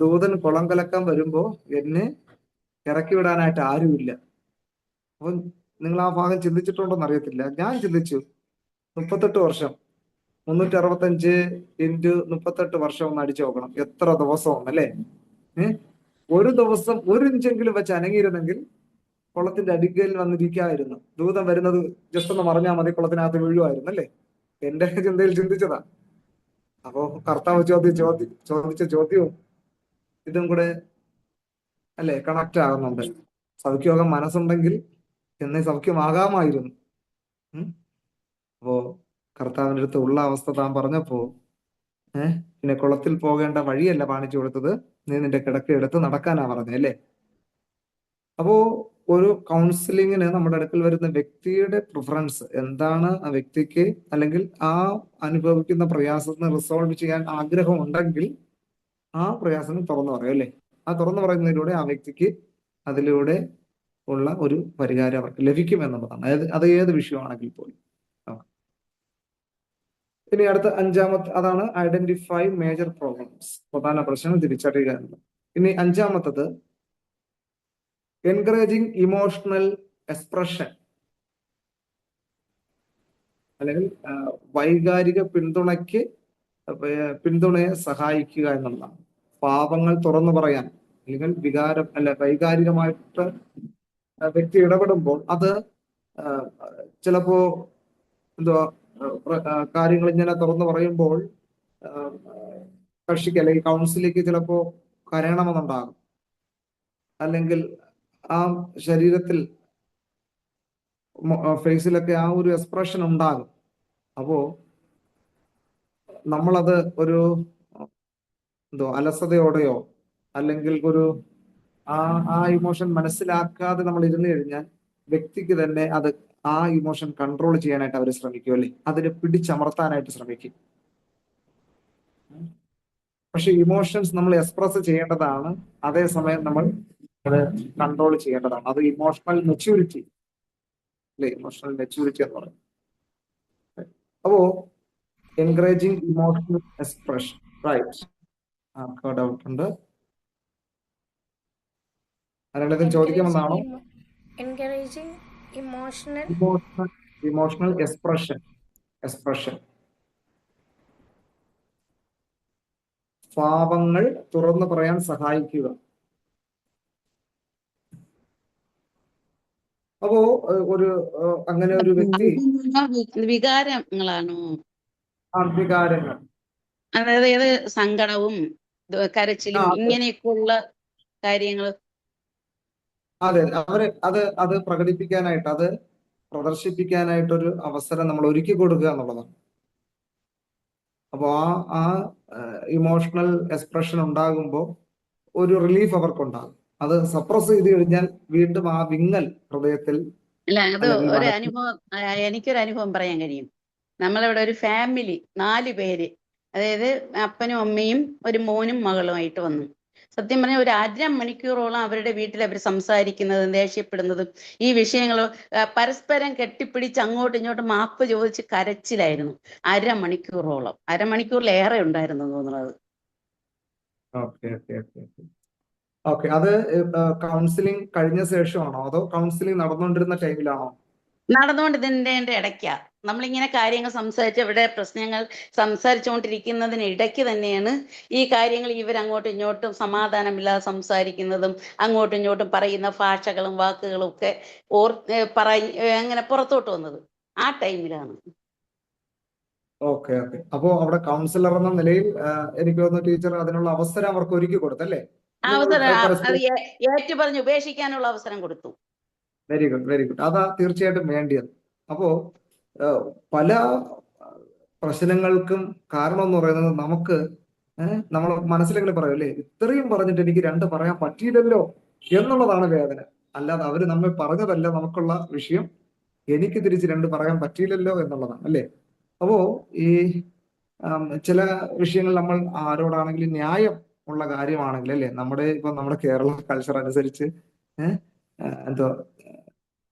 ദൂതൻ കുളം കലക്കാൻ വരുമ്പോ എന്നെ ഇറക്കി വിടാനായിട്ട് ആരുമില്ല. അപ്പൊ നിങ്ങൾ ആ ഭാഗം ചിന്തിച്ചിട്ടുണ്ടോന്ന് അറിയത്തില്ല. ഞാൻ ചിന്തിച്ചു 38 വർഷം, 365 ഇൻറ്റു 38 വർഷം ഒന്ന് അടിച്ചു നോക്കണം, എത്ര ദിവസമാണ് അല്ലേ? ഒരു ദിവസം 1 ഇഞ്ചെങ്കിലും വെച്ച് അനങ്ങിയിരുന്നെങ്കിൽ കുളത്തിന്റെ അടിക്കൽ വന്നിരിക്കായിരുന്നു. ദൂതം വരുന്നത് ജസ്റ്റ് ഒന്ന് മറിഞ്ഞാൽ മതി, കുളത്തിനകത്ത് വീഴുമായിരുന്നു അല്ലേ? എന്റെ ചിന്തയിൽ ചിന്തിച്ചതാ. അപ്പോ കർത്താവ് ചോദിച്ച ചോദ്യവും ഇതും കൂടെ അല്ലെ കണക്ട് ആകുന്നുണ്ട്. സൗഖ്യമാകാൻ മനസ്സുണ്ടെങ്കിൽ എന്നേ സൗഖ്യമാകാമായിരുന്നു. അപ്പോ കർത്താവിന്റെ അടുത്ത് ഉള്ള അവസ്ഥ താൻ പറഞ്ഞപ്പോ പിന്നെ കുളത്തിൽ പോകേണ്ട വഴിയല്ല കാണിച്ചു കൊടുത്തത്, നീ നിന്റെ കിടക്ക എടുത്ത് നടക്കാനാ പറഞ്ഞത് അല്ലേ? അപ്പോ ഒരു കൗൺസിലിങ്ങിന് നമ്മുടെ അടുക്കൽ വരുന്ന വ്യക്തിയുടെ പ്രിഫറൻസ് എന്താണ്, ആ വ്യക്തിക്ക് അല്ലെങ്കിൽ ആ അനുഭവിക്കുന്ന പ്രയാസത്തിന് റിസോൾവ് ചെയ്യാൻ ആഗ്രഹം ഉണ്ടെങ്കിൽ ആ പ്രയാസം തുറന്നു പറയും അല്ലേ? ആ തുറന്നു പറയുന്നതിലൂടെ ആ വ്യക്തിക്ക് അതിലൂടെ ഉള്ള ഒരു പരിഹാരം അവർക്ക് ലഭിക്കും എന്നുള്ളതാണ്. അത് ഏത് വിഷയമാണെങ്കിൽ പോലും. ഇനി അടുത്ത 5-മത്തെ അതാണ് ഐഡന്റിഫൈ മേജർ പ്രോബ്ലംസ്, പ്രധാന പ്രശ്നം തിരിച്ചറിയുക എന്നുള്ളത്. ഇനി 5-മത്തത് എൻകറേജിങ് ഇമോഷണൽ എക്സ്പ്രഷൻ, അല്ലെങ്കിൽ വൈകാരിക പിന്തുണയെ സഹായിക്കുക എന്നുള്ളതാണ്. പാപങ്ങൾ തുറന്നു പറയാൻ അല്ലെങ്കിൽ വൈകാരികമായിട്ട് വ്യക്തി ഇടപെടുമ്പോൾ അത് ചിലപ്പോ എന്തുവാ കാര്യങ്ങൾ ഇങ്ങനെ തുറന്നു പറയുമ്പോൾ കക്ഷിക്ക് അല്ലെങ്കിൽ കൗൺസിലിക്ക് ചിലപ്പോ കരയണമെന്നുണ്ടാകും, അല്ലെങ്കിൽ ആ ശരീരത്തിൽ ഫേസിലൊക്കെ ആ ഒരു എക്സ്പ്രഷൻ ഉണ്ടാകും. അപ്പോ നമ്മളത് ഒരു അലസതയോടെയോ അല്ലെങ്കിൽ ഒരു ആ ഇമോഷൻ മനസ്സിലാക്കാതെ നമ്മൾ ഇരുന്നു കഴിഞ്ഞാൽ വ്യക്തിക്ക് തന്നെ അത് ആ ഇമോഷൻ കൺട്രോൾ ചെയ്യാനായിട്ട് അവർ ശ്രമിക്കും അല്ലേ? അതിനെ പിടിച്ചമർത്താനായിട്ട് ശ്രമിക്കും. പക്ഷെ ഇമോഷൻസ് നമ്മൾ എക്സ്പ്രസ് ചെയ്യേണ്ടതാണ്, അതേസമയം നമ്മൾ അത് കൺട്രോൾ ചെയ്യേണ്ടതാണ്. അത് ഇമോഷണൽ മെച്യൂരിറ്റി അല്ലെ? ഇമോഷണൽ മെച്യൂരിറ്റി എന്ന് പറയുന്നത്. അപ്പോ encouraging emotional expression, right? Doubt ഉണ്ട്? ആരെങ്കിലും ചോദിക്കാമെന്നാണോ? ഇമോഷണൽ എക്സ്പ്രഷൻ, പാപങ്ങൾ തുറന്നു പറയാൻ സഹായിക്കുക. അപ്പോ അങ്ങനെ ഒരു വ്യക്തി വികാരങ്ങളാണോ? വികാരങ്ങൾ, അതായത് സങ്കടവും കരച്ചിലും ഇങ്ങനെയൊക്കെയുള്ള കാര്യങ്ങൾ. അതെ, അത് പ്രകടിപ്പിക്കാനായിട്ട്, അത് പ്രദർശിപ്പിക്കാനായിട്ടൊരു അവസരം നമ്മൾ ഒരുക്കി കൊടുക്കുക എന്നുള്ളതാണ്. അപ്പോ ആ ഇമോഷണൽ എക്സ്പ്രഷൻ ഉണ്ടാകുമ്പോൾ ഒരു റിലീഫ് അവർക്കുണ്ടാകും. അത് സപ്രസ് ചെയ്ത് കഴിഞ്ഞാൽ വീണ്ടും ആ വിങ്ങൽ ഹൃദയത്തിൽ. അല്ല, അത് ഒരു അനുഭവം, എനിക്കൊരു അനുഭവം പറയാൻ കഴിയും. നമ്മളിവിടെ ഒരു ഫാമിലി 4 പേര്, അതായത് അപ്പനും അമ്മയും ഒരു മോനും മകളുമായിട്ട് വന്നു. സത്യം പറഞ്ഞാൽ ഒരു 1/2 മണിക്കൂറോളം അവരുടെ വീട്ടിൽ അവർ സംസാരിക്കുന്നതും ദേഷ്യപ്പെടുന്നതും ഈ വിഷയങ്ങൾ പരസ്പരം കെട്ടിപ്പിടിച്ച് അങ്ങോട്ടും ഇങ്ങോട്ടും മാപ്പ് ചോദിച്ച് കരച്ചിലായിരുന്നു. 1/2 മണിക്കൂറോളം, 1/2 മണിക്കൂറിലേറെ ഉണ്ടായിരുന്നു തോന്നുന്നത്. ഓക്കെ, അത് കൗൺസിലിംഗ് കഴിഞ്ഞ ശേഷമാണോ അതോ കൗൺസിലിംഗ് നടന്നുകൊണ്ടിരുന്ന ടൈമിലാണോ? നടന്നുകൊണ്ടിരുന്നതിന്റെ ഇടയ്ക്കാ. നമ്മളിങ്ങനെ കാര്യങ്ങൾ സംസാരിച്ച് ഇവിടെ പ്രശ്നങ്ങൾ സംസാരിച്ചുകൊണ്ടിരിക്കുന്നതിനിടയ്ക്ക് തന്നെയാണ് ഈ കാര്യങ്ങൾ ഇവരങ്ങോട്ടും ഇങ്ങോട്ടും സമാധാനമില്ലാതെ സംസാരിക്കുന്നതും അങ്ങോട്ടും ഇങ്ങോട്ടും പറയുന്ന ഭാഷകളും വാക്കുകളും ഒക്കെ അങ്ങനെ പുറത്തോട്ട് വന്നത് ആ ടൈമിലാണ്. ഓക്കെ. അപ്പോ അവിടെ കൗൺസിലർ എന്ന നിലയിൽ എനിക്ക് തോന്നുന്നു ടീച്ചർ അതിനുള്ള അവസരം അവർക്ക് ഒരുക്കി കൊടുത്തല്ലേ? അത് ഏറ്റു പറഞ്ഞ് ഉപേക്ഷിക്കാനുള്ള അവസരം കൊടുത്തു. Very good. അതാ തീർച്ചയായിട്ടും വേണ്ടിയത്. അപ്പോ പല പ്രശ്നങ്ങൾക്കും കാരണം എന്ന് പറയുന്നത് നമുക്ക് നമ്മൾ മനസ്സിലെങ്ങനെ പറയും അല്ലേ, ഇത്രയും പറഞ്ഞിട്ട് എനിക്ക് 2 പറയാൻ പറ്റിയില്ലല്ലോ എന്നുള്ളതാണ് വേദന. അല്ലാതെ അവര് നമ്മെ പറഞ്ഞതല്ല നമുക്കുള്ള വിഷയം, എനിക്ക് തിരിച്ച് 2 പറയാൻ പറ്റിയില്ലല്ലോ എന്നുള്ളതാണ് അല്ലേ? അപ്പോ ഈ ചില വിഷയങ്ങൾ നമ്മൾ ആരോടാണെങ്കിലും ന്യായം ഉള്ള കാര്യമാണെങ്കിൽ അല്ലേ, നമ്മുടെ കേരള കൾച്ചർ അനുസരിച്ച് എന്തോ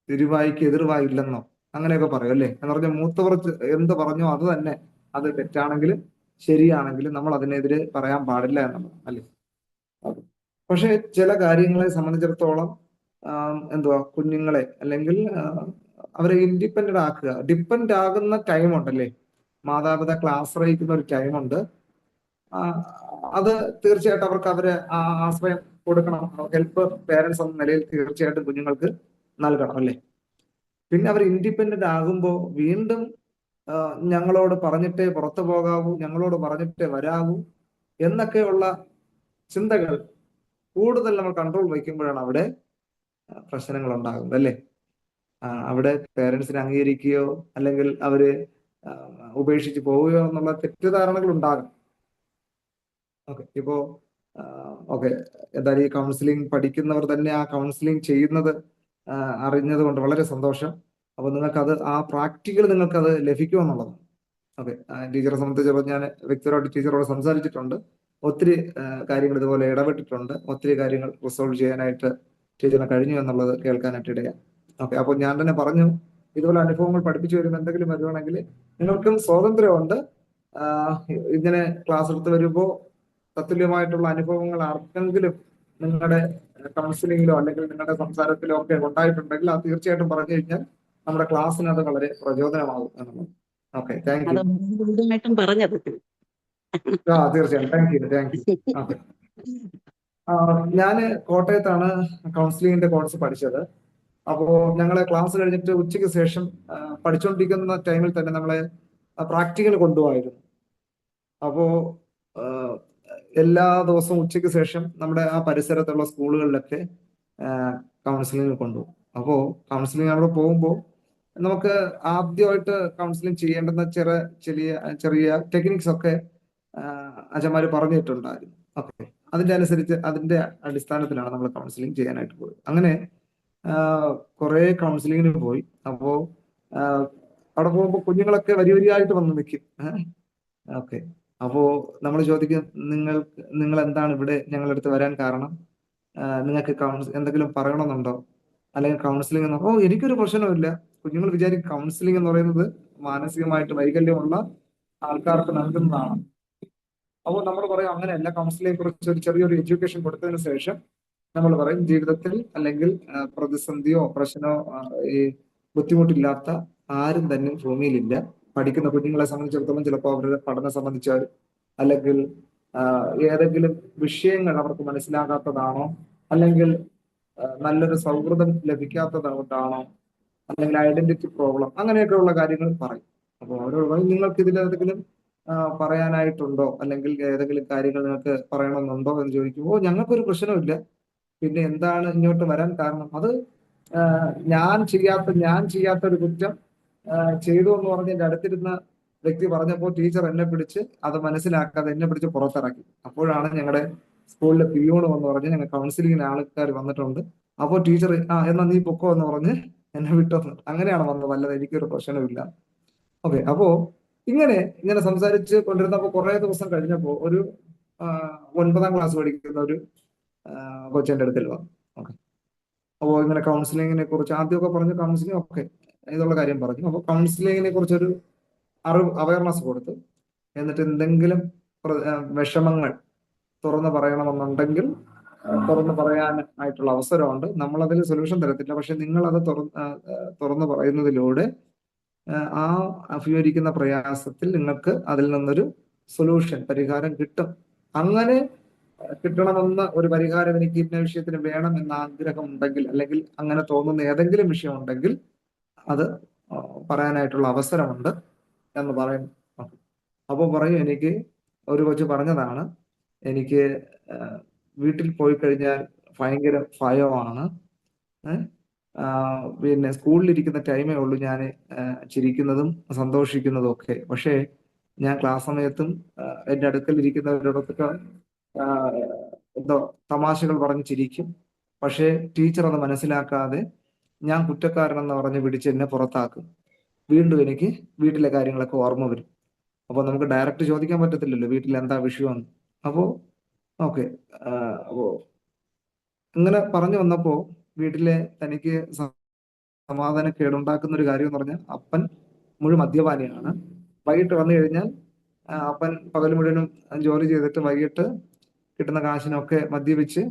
തിരുവായിക്ക് എതിർവായില്ലെന്നോ അങ്ങനെയൊക്കെ പറയും അല്ലേ? എന്ന് പറഞ്ഞാൽ മൂത്തവർ എന്ത് പറഞ്ഞോ അത് തന്നെ, അത് തെറ്റാണെങ്കിലും ശരിയാണെങ്കിലും നമ്മൾ അതിനെതിരെ പറയാൻ പാടില്ല എന്നുള്ളത് അല്ലേ? പക്ഷെ ചില കാര്യങ്ങളെ സംബന്ധിച്ചിടത്തോളം എന്തുവാ കുഞ്ഞുങ്ങളെ അല്ലെങ്കിൽ അവരെ ഇൻഡിപെൻഡന്റ് ആക്കുക. ഡിപ്പെൻഡ് ആകുന്ന ടൈം ഉണ്ടല്ലേ, മാതാപിതാക്കളെ ആശ്രയിക്കുന്ന ഒരു ടൈമുണ്ട്. അത് തീർച്ചയായിട്ടും അവർക്ക് അവരെ ആശ്രയം കൊടുക്കണം. ഹെൽപ്പ് പേരൻസ് എന്ന നിലയിൽ തീർച്ചയായിട്ടും കുഞ്ഞുങ്ങൾക്ക് നൽകണം അല്ലേ. പിന്നെ അവർ ഇൻഡിപെൻഡന്റ് ആകുമ്പോൾ വീണ്ടും ഞങ്ങളോട് പറഞ്ഞിട്ടേ പുറത്തു പോകാവൂ, ഞങ്ങളോട് പറഞ്ഞിട്ടേ വരാവൂ എന്നൊക്കെയുള്ള ചിന്തകൾ കൂടുതൽ നമ്മൾ കൺട്രോൾ വയ്ക്കുമ്പോഴാണ് അവിടെ പ്രശ്നങ്ങൾ ഉണ്ടാകുന്നത് അല്ലേ. അവിടെ പേരൻസിനെ അംഗീകരിക്കുകയോ അല്ലെങ്കിൽ അവര് ഉപേക്ഷിച്ച് പോവുകയോ എന്നുള്ള തെറ്റിദ്ധാരണകൾ ഉണ്ടാകും. ഓക്കെ, ഇപ്പോ ഓക്കെ, എന്തായാലും ഈ കൗൺസിലിംഗ് പഠിക്കുന്നവർ തന്നെ ആ കൗൺസിലിംഗ് ചെയ്യുന്നത് അറിഞ്ഞത് കൊണ്ട് വളരെ സന്തോഷം. അപ്പൊ നിങ്ങൾക്കത് ആ പ്രാക്ടിക്കൽ നിങ്ങൾക്കത് ലഭിക്കുമെന്നുള്ളതാണ്. ഓക്കെ, ടീച്ചറെ സംബന്ധിച്ചപ്പോൾ ഞാൻ വ്യക്തിപരമായിട്ട് ടീച്ചറോട് സംസാരിച്ചിട്ടുണ്ട്. ഒത്തിരി കാര്യങ്ങൾ ഇതുപോലെ ഇടപെട്ടിട്ടുണ്ട്. ഒത്തിരി കാര്യങ്ങൾ റിസോൾവ് ചെയ്യാനായിട്ട് ടീച്ചറിന് കഴിഞ്ഞു എന്നുള്ളത് കേൾക്കാനായിട്ട് ഇടയാം. ഓക്കെ, അപ്പോൾ ഞാൻ തന്നെ പറഞ്ഞു, ഇതുപോലെ അനുഭവങ്ങൾ പഠിപ്പിച്ചു വരുമ്പോൾ എന്തെങ്കിലും വരുവാണെങ്കിൽ നിങ്ങൾക്കും സ്വാതന്ത്ര്യമുണ്ട്. ഇങ്ങനെ ക്ലാസ് എടുത്ത് വരുമ്പോൾ തത്തുല്യമായിട്ടുള്ള അനുഭവങ്ങൾ ആർക്കെങ്കിലും നിങ്ങളുടെ കൗൺസിലിങ്ങിലോ അല്ലെങ്കിൽ നിങ്ങളുടെ സംസാരത്തിലോ ഒക്കെ ഉണ്ടായിട്ടുണ്ടെങ്കിൽ അത് തീർച്ചയായിട്ടും പറഞ്ഞു കഴിഞ്ഞാൽ നമ്മുടെ ക്ലാസ്സിന് അത് വളരെ പ്രചോദനമാകും എന്നുള്ളത്. Okay, thank you. അത് പറഞ്ഞത് തീർച്ചയായും താങ്ക് യു. ഓക്കെ, ഞാന് കോട്ടയത്താണ് കൗൺസിലിങ്ങിന്റെ കോഴ്സ് പഠിച്ചത്. അപ്പോ ഞങ്ങളെ ക്ലാസ് കഴിഞ്ഞിട്ട് ഉച്ചയ്ക്ക് ശേഷം പഠിച്ചുകൊണ്ടിരിക്കുന്ന ടൈമിൽ തന്നെ നമ്മളെ പ്രാക്ടിക്കൽ കൊണ്ടുപോയിരുന്നു. അപ്പോ എല്ലാ ദിവസവും ഉച്ചയ്ക്ക് ശേഷം നമ്മുടെ ആ പരിസരത്തുള്ള സ്കൂളുകളിലൊക്കെ കൗൺസിലിംഗ് കൊണ്ടുപോകും. അപ്പോൾ കൗൺസിലിംഗ് അവിടെ പോകുമ്പോൾ നമുക്ക് ആദ്യമായിട്ട് കൗൺസിലിംഗ് ചെയ്യേണ്ടുന്ന ചെറിയ ചെറിയ ടെക്നിക്സ് ഒക്കെ അച്ഛന്മാര് പറഞ്ഞിട്ടുണ്ടായിരുന്നു. ഓക്കെ, അതിന്റെ അടിസ്ഥാനത്തിലാണ് നമ്മൾ കൗൺസിലിംഗ് ചെയ്യാനായിട്ട് പോയത്. അങ്ങനെ കുറെ കൗൺസിലിങ്ങിന് പോയി. അപ്പോ അവിടെ പോകുമ്പോൾ കുഞ്ഞുങ്ങളൊക്കെ വരിയായിട്ട് വന്ന് നിൽക്കും. ഓക്കെ, അപ്പോ നമ്മൾ ചോദിക്കും, നിങ്ങൾ എന്താണ് ഇവിടെ ഞങ്ങളുടെ അടുത്ത് വരാൻ കാരണം? നിങ്ങൾക്ക് എന്തെങ്കിലും പറയണമെന്നുണ്ടോ? അല്ലെങ്കിൽ കൗൺസിലിംഗ് എന്നോ? എനിക്കൊരു പ്രശ്നവുമില്ല. കുഞ്ഞുങ്ങൾ വിചാരിക്കും കൗൺസിലിംഗ് എന്ന് പറയുന്നത് മാനസികമായിട്ട് വൈകല്യമുള്ള ആൾക്കാർക്ക് നൽകുന്നതാണ്. അപ്പോൾ നമ്മൾ പറയും അങ്ങനെയല്ല, കൗൺസിലിംഗിനെ കുറിച്ച് ഒരു ചെറിയൊരു എഡ്യൂക്കേഷൻ കൊടുത്തതിന് ശേഷം നമ്മൾ പറയും ജീവിതത്തിൽ അല്ലെങ്കിൽ പ്രതിസന്ധിയോ പ്രശ്നമോ ഈ ബുദ്ധിമുട്ടില്ലാത്ത ആരും തന്നെ ഭൂമിയിലില്ല. പഠിക്കുന്ന കുഞ്ഞുങ്ങളെ സംബന്ധിച്ചിടത്തോളം ചിലപ്പോൾ അവരുടെ പഠനം സംബന്ധിച്ച് അല്ലെങ്കിൽ ഏതെങ്കിലും വിഷയങ്ങൾ അവർക്ക് മനസ്സിലാകാത്തതാണോ, അല്ലെങ്കിൽ നല്ലൊരു സൗഹൃദം ലഭിക്കാത്തതായിട്ടാണോ, അല്ലെങ്കിൽ ഐഡന്റിറ്റി പ്രോബ്ലം, അങ്ങനെയൊക്കെയുള്ള കാര്യങ്ങൾ പറയും. അപ്പോൾ അവരോട് പറയും നിങ്ങൾക്ക് ഇതിലേതെങ്കിലും പറയാനായിട്ടുണ്ടോ, അല്ലെങ്കിൽ ഏതെങ്കിലും കാര്യങ്ങൾ നിങ്ങൾക്ക് പറയണമെന്നുണ്ടോ എന്ന് ചോദിക്കുമ്പോൾ ഞങ്ങൾക്കൊരു പ്രശ്നമില്ല, പിന്നെ എന്താണ് ഇങ്ങോട്ട് വരാൻ കാരണം? അത് ഞാൻ ചെയ്യാത്ത ഒരു കുറ്റം ചെയ്തു എന്ന് പറഞ്ഞ് എന്റെ അടുത്തിരുന്ന വ്യക്തി പറഞ്ഞപ്പോൾ ടീച്ചർ എന്നെ പിടിച്ച് അത് മനസ്സിലാക്കാതെ എന്നെ പിടിച്ച് പുറത്തിറക്കി. അപ്പോഴാണ് ഞങ്ങളുടെ സ്കൂളിലെ പിയൂണ് എന്ന് പറഞ്ഞ് ഞങ്ങൾ കൗൺസിലിങ്ങിന് ആൾക്കാർ വന്നിട്ടുണ്ട്. അപ്പോൾ ടീച്ചർ എന്നാ നീ പൊക്കോ എന്ന് പറഞ്ഞ് എന്നെ വിട്ടു. അങ്ങനെയാണ് വന്നത്, അല്ലാതെ എനിക്കൊരു പ്രശ്നമില്ല. ഓക്കെ, അപ്പോ ഇങ്ങനെ സംസാരിച്ച് കൊണ്ടിരുന്നപ്പോൾ കുറെ ദിവസം കഴിഞ്ഞപ്പോൾ ഒരു 9ാം ക്ലാസ് പഠിക്കുന്ന ഒരു കൊച്ചെന്റെ അടുത്തിൽ വന്നു. ഓക്കെ, അപ്പോൾ ഇങ്ങനെ കൗൺസിലിങ്ങിനെ കുറിച്ച് ആദ്യമൊക്കെ പറഞ്ഞു, കൗൺസിലിംഗ് ഓക്കെ ഇതുള്ള കാര്യം പറഞ്ഞു. അപ്പോൾ കൗൺസിലിങ്ങിനെ കുറിച്ചൊരു അവയർനെസ് കൊടുത്തു. എന്നിട്ട് എന്തെങ്കിലും വിഷമങ്ങൾ തുറന്നു പറയണമെന്നുണ്ടെങ്കിൽ തുറന്നു പറയാനായിട്ടുള്ള അവസരമുണ്ട്. നമ്മളതിൽ സൊല്യൂഷൻ തരത്തില്ല, പക്ഷെ നിങ്ങൾ അത് തുറന്നു പറയുന്നതിലൂടെ ആ അഭിമുഖീകരിക്കുന്ന പ്രയാസത്തിൽ നിങ്ങൾക്ക് അതിൽ നിന്നൊരു സൊല്യൂഷൻ, പരിഹാരം കിട്ടും. അങ്ങനെ കിട്ടണമെന്ന ഒരു പരിഹാരം എനിക്ക് ഇന്ന വിഷയത്തിന് വേണം എന്ന ആഗ്രഹം ഉണ്ടെങ്കിൽ, അല്ലെങ്കിൽ അങ്ങനെ തോന്നുന്ന ഏതെങ്കിലും വിഷയം ഉണ്ടെങ്കിൽ അത് പറയാനായിട്ടുള്ള അവസരമുണ്ട് എന്ന് പറയും. അപ്പോൾ പറയും, എനിക്ക് ഒരു കൊച്ചു പറഞ്ഞതാണ്, എനിക്ക് വീട്ടിൽ പോയി കഴിഞ്ഞാൽ ഭയങ്കര ഭയമാണ്. പിന്നെ സ്കൂളിലിരിക്കുന്ന ടൈമേ ഉള്ളൂ ഞാൻ ചിരിക്കുന്നതും സന്തോഷിക്കുന്നതും ഒക്കെ. പക്ഷേ ഞാൻ ക്ലാസ് സമയത്തും എൻ്റെ അടുക്കൽ ഇരിക്കുന്നവരോടൊക്കെ എന്തോ തമാശകൾ പറഞ്ഞ് ചിരിക്കും. പക്ഷേ ടീച്ചർ അത് മനസ്സിലാക്കാതെ ഞാൻ കുറ്റക്കാരനെന്ന് പറഞ്ഞ് പിടിച്ച് എന്നെ പുറത്താക്കും. വീണ്ടും എനിക്ക് വീട്ടിലെ കാര്യങ്ങളൊക്കെ ഓർമ്മ വരും. അപ്പോൾ നമുക്ക് ഡയറക്റ്റ് ചോദിക്കാൻ പറ്റത്തില്ലല്ലോ വീട്ടിൽ എന്താ വിഷയമെന്ന്. അപ്പോൾ ഓക്കെ, അപ്പോ ഇങ്ങനെ പറഞ്ഞു വന്നപ്പോൾ വീട്ടിലെ തനിക്ക് സമാധാനക്കേടുണ്ടാക്കുന്ന ഒരു കാര്യം എന്ന് പറഞ്ഞാൽ അപ്പൻ മദ്യപാനിയാണ്. വൈകിട്ട് വന്നു കഴിഞ്ഞാൽ അപ്പൻ പകൽ മുഴുവനും ജോലി ചെയ്തിട്ട് വൈകിട്ട് കിട്ടുന്ന കാശിനൊക്കെ മദ്യപിച്ച്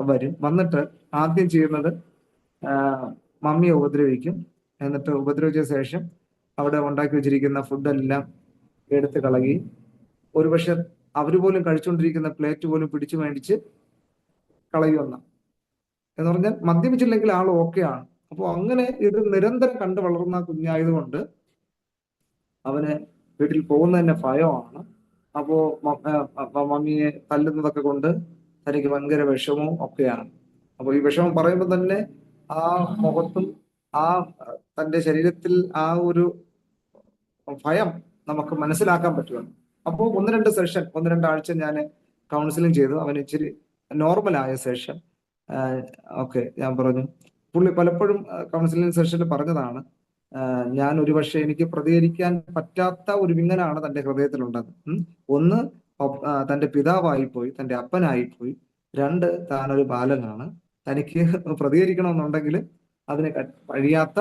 വരും. വന്നിട്ട് ആദ്യം ചെയ്യുന്നത് മമ്മിയെ ഉപദ്രവിക്കും. എന്നിട്ട് ഉപദ്രവിച്ച ശേഷം അവിടെ ഉണ്ടാക്കി വെച്ചിരിക്കുന്ന ഫുഡെല്ലാം എടുത്ത് കളയുകയും ഒരുപക്ഷെ അവർ പോലും കഴിച്ചുകൊണ്ടിരിക്കുന്ന പ്ലേറ്റ് പോലും പിടിച്ചു മേടിച്ച് കളയുമെന്ന. എന്ന് പറഞ്ഞാൽ മദ്യപിച്ചില്ലെങ്കിൽ ആൾ ഓക്കെയാണ്. അപ്പോൾ അങ്ങനെ ഇത് നിരന്തരം കണ്ടു വളർന്ന കുഞ്ഞായതുകൊണ്ട് അവന് വീട്ടിൽ പോകുന്നത് തന്നെ ഭയമാണ്. അപ്പോ മമ്മിയെ തല്ലുന്നതൊക്കെ കൊണ്ട് തനിക്ക് ഭയങ്കര വിഷമവും ഒക്കെയാണ്. അപ്പോൾ ഈ വിഷമം പറയുമ്പോൾ തന്നെ ആ മുഖത്തും ആ തന്റെ ശരീരത്തിൽ ആ ഒരു ഭയം നമുക്ക് മനസ്സിലാക്കാൻ പറ്റുമല്ലോ. അപ്പോൾ 1-2 ആഴ്ച ഞാൻ കൗൺസിലിംഗ് ചെയ്തു. അവന് ഇച്ചിരി നോർമലായ ശേഷം ഓക്കെ ഞാൻ പറഞ്ഞു, പുള്ളി പലപ്പോഴും കൗൺസിലിംഗ് സെഷനിൽ പറഞ്ഞതാണ്, ഞാൻ ഒരുപക്ഷെ എനിക്ക് പ്രതികരിക്കാൻ പറ്റാത്ത ഒരു വിങ്ങനാണ് തന്റെ ഹൃദയത്തിലുണ്ടത്. ഒന്ന് തന്റെ പിതാവായിപ്പോയി, തന്റെ അപ്പനായിപ്പോയി. 2 താനൊരു ബാലനാണ്. തനിക്ക് പ്രതികരിക്കണമെന്നുണ്ടെങ്കിൽ അതിന് കഴിയാത്ത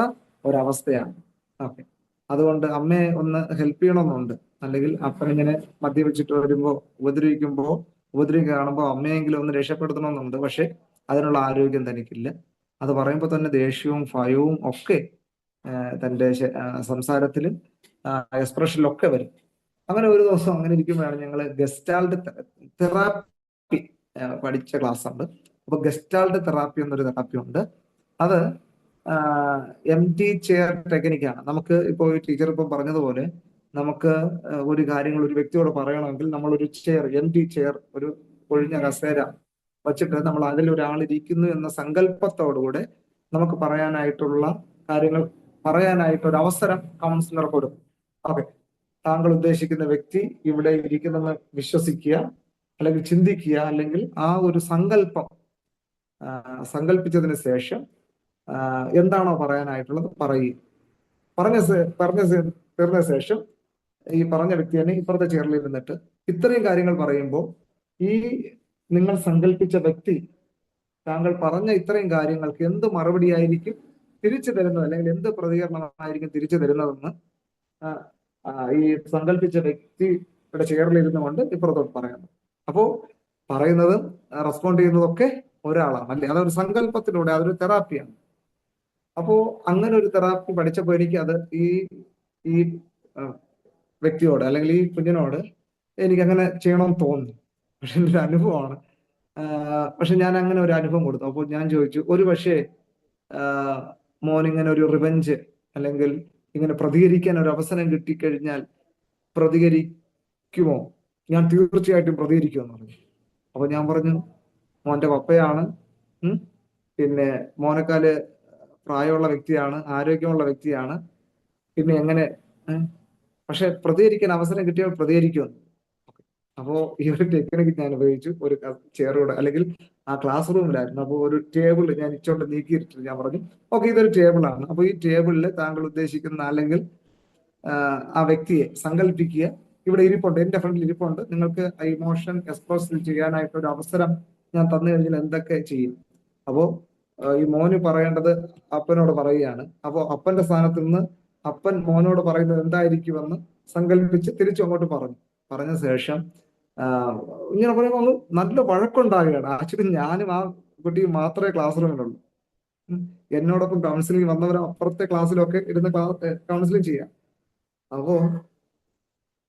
ഒരവസ്ഥയാണ്. ഓക്കെ, അതുകൊണ്ട് അമ്മയെ ഒന്ന് ഹെൽപ്പ് ചെയ്യണമെന്നുണ്ട്. അല്ലെങ്കിൽ അപ്പനിങ്ങനെ മദ്യപിച്ചിട്ട് വരുമ്പോൾ ഉപദ്രവിക്കുക കാണുമ്പോൾ അമ്മയെങ്കിലും ഒന്ന് രക്ഷപ്പെടുത്തണമെന്നുണ്ട്. പക്ഷെ അതിനുള്ള ആരോഗ്യം തനിക്കില്ല. അത് പറയുമ്പോൾ തന്നെ ദേഷ്യവും ഭയവും ഒക്കെ തന്റെ സംസാരത്തിലും എക്സ്പ്രഷനിലൊക്കെ വരും. അങ്ങനെ ഒരു ദിവസം അങ്ങനെ ഇരിക്കുമ്പോഴാണ് ഞങ്ങൾ ഗസ്റ്റാൾഡ് തെറാപ്പി പഠിച്ച ക്ലാസ് ഉണ്ട്. അപ്പൊ ഗസ്റ്റാൾഡ് തെറാപ്പി എന്നൊരു തെറാപ്പി ഉണ്ട്. അത് എംറ്റി ചെയർ ടെക്നിക്കാണ്. നമുക്ക് ഇപ്പോൾ ടീച്ചർ ഇപ്പം പറഞ്ഞതുപോലെ നമുക്ക് ഒരു കാര്യങ്ങൾ ഒരു വ്യക്തിയോട് പറയണമെങ്കിൽ നമ്മളൊരു ചെയർ, എംറ്റി ചെയർ, ഒരു ഒഴിഞ്ഞ കസേര വച്ചിട്ട് നമ്മൾ അതിൽ ഒരാൾ ഇരിക്കുന്നു എന്ന സങ്കല്പത്തോടുകൂടെ നമുക്ക് പറയാനായിട്ടുള്ള കാര്യങ്ങൾ പറയാനായിട്ടൊരു അവസരം കൗൺസിലർ കൊടുക്കും. ഓക്കെ, താങ്കൾ ഉദ്ദേശിക്കുന്ന വ്യക്തി ഇവിടെ ഇരിക്കുന്നെന്ന് വിശ്വസിക്കുക, അല്ലെങ്കിൽ ചിന്തിക്കുക, അല്ലെങ്കിൽ ആ ഒരു സങ്കല്പിച്ചതിന് ശേഷം എന്താണോ പറയാനായിട്ടുള്ളത് പറയുക. പറഞ്ഞ തീർന്ന ശേഷം ഈ പറഞ്ഞ വ്യക്തി തന്നെ ഇപ്പുറത്തെ ചെയറിൽ ഇരുന്നിട്ട് ഇത്രയും കാര്യങ്ങൾ പറയുമ്പോൾ ഈ നിങ്ങൾ സങ്കല്പിച്ച വ്യക്തി താങ്കൾ പറഞ്ഞ ഇത്രയും കാര്യങ്ങൾക്ക് എന്ത് മറുപടിയായിരിക്കും തിരിച്ചു തരുന്നത്, അല്ലെങ്കിൽ എന്ത് പ്രതികരണമായിരിക്കും തിരിച്ചു തരുന്നതെന്ന് ഈ സങ്കല്പിച്ച വ്യക്തിയുടെ ചെയറിൽ ഇരുന്നുകൊണ്ട് ഇപ്പുറത്തോട്ട് പറയണം. അപ്പോ പറയുന്നതും റെസ്പോണ്ട് ചെയ്യുന്നതൊക്കെ ഒരാളാണ്, അല്ലെ? അതൊരു സങ്കല്പത്തിലൂടെ, അതൊരു തെറാപ്പിയാണ്. അപ്പോ അങ്ങനെ ഒരു തെറാപ്പി പഠിച്ചപ്പോൾ എനിക്ക് അത് ഈ വ്യക്തിയോട് അല്ലെങ്കിൽ ഈ കുഞ്ഞിനോട് എനിക്ക് അങ്ങനെ ചെയ്യണമെന്ന് തോന്നി. പക്ഷെ എൻ്റെ ഒരു അനുഭവമാണ്. പക്ഷെ ഞാൻ അങ്ങനെ ഒരു അനുഭവം കൊടുത്തു. അപ്പോൾ ഞാൻ ചോദിച്ചു, ഒരു പക്ഷേ മോൻ ഇങ്ങനെ ഒരു റിവെഞ്ച് അല്ലെങ്കിൽ ഇങ്ങനെ പ്രതികരിക്കാൻ ഒരു അവസരം കിട്ടിക്കഴിഞ്ഞാൽ പ്രതികരിക്കുമോ? ഞാൻ തീർച്ചയായിട്ടും പ്രതികരിക്കുമെന്ന് പറഞ്ഞു. അപ്പൊ ഞാൻ പറഞ്ഞു, മോന്റെ പപ്പയാണ്, പിന്നെ മോനേക്കാല് പ്രായമുള്ള വ്യക്തിയാണ്, ആരോഗ്യമുള്ള വ്യക്തിയാണ്, പിന്നെ എങ്ങനെ, പക്ഷെ പ്രതികരിക്കാൻ അവസരം കിട്ടിയാൽ പ്രതികരിക്കുമെന്ന്. അപ്പോ ഈ ഒരു ടെക്നിക്ക് ഞാൻ ഉപയോഗിച്ചു. ഒരു ചെയറോട്, അല്ലെങ്കിൽ ആ ക്ലാസ് റൂമിലായിരുന്നു. അപ്പോൾ ഒരു ടേബിൾ ഞാൻ ഇച്ചോണ്ട് നീക്കിയിട്ടിട്ട് ഞാൻ പറഞ്ഞു, ഓക്കെ ഇതൊരു ടേബിളാണ്. അപ്പൊ ഈ ടേബിളിൽ താങ്കൾ ഉദ്ദേശിക്കുന്ന അല്ലെങ്കിൽ ആ വ്യക്തിയെ സങ്കല്പിക്കുക, ഇവിടെ ഇരിപ്പുണ്ട്, എന്റെ ഫ്രണ്ടിൽ ഇരിപ്പുണ്ട്, നിങ്ങൾക്ക് ഇമോഷൻ എക്സ്പ്രസ് ചെയ്യാനായിട്ട് ഒരു അവസരം ഞാൻ തന്നു കഴിഞ്ഞാൽ എന്തൊക്കെ ചെയ്യും? അപ്പോ ഈ മോന് പറയേണ്ടത് അപ്പനോട് പറയുകയാണ്. അപ്പോൾ അപ്പന്റെ സ്ഥാനത്ത് നിന്ന് അപ്പൻ മോനോട് പറയുന്നത് എന്തായിരിക്കുമെന്ന് സങ്കല്പിച്ച് തിരിച്ചു അങ്ങോട്ട് പറഞ്ഞ ശേഷം ഇങ്ങനെ പറയുമ്പോൾ അങ്ങ് നല്ല വഴക്കുണ്ടാകുകയാണ്. ആക്ച്വലി ഞാനും ആ കുട്ടിയും മാത്രമേ ക്ലാസ് റൂമിലുള്ളൂ. എന്നോടൊപ്പം കൗൺസിലിംഗ് വന്നവർ അപ്പുറത്തെ ക്ലാസ്സിലൊക്കെ ഇരുന്ന് കൗൺസിലിംഗ് ചെയ്യാം. അപ്പോ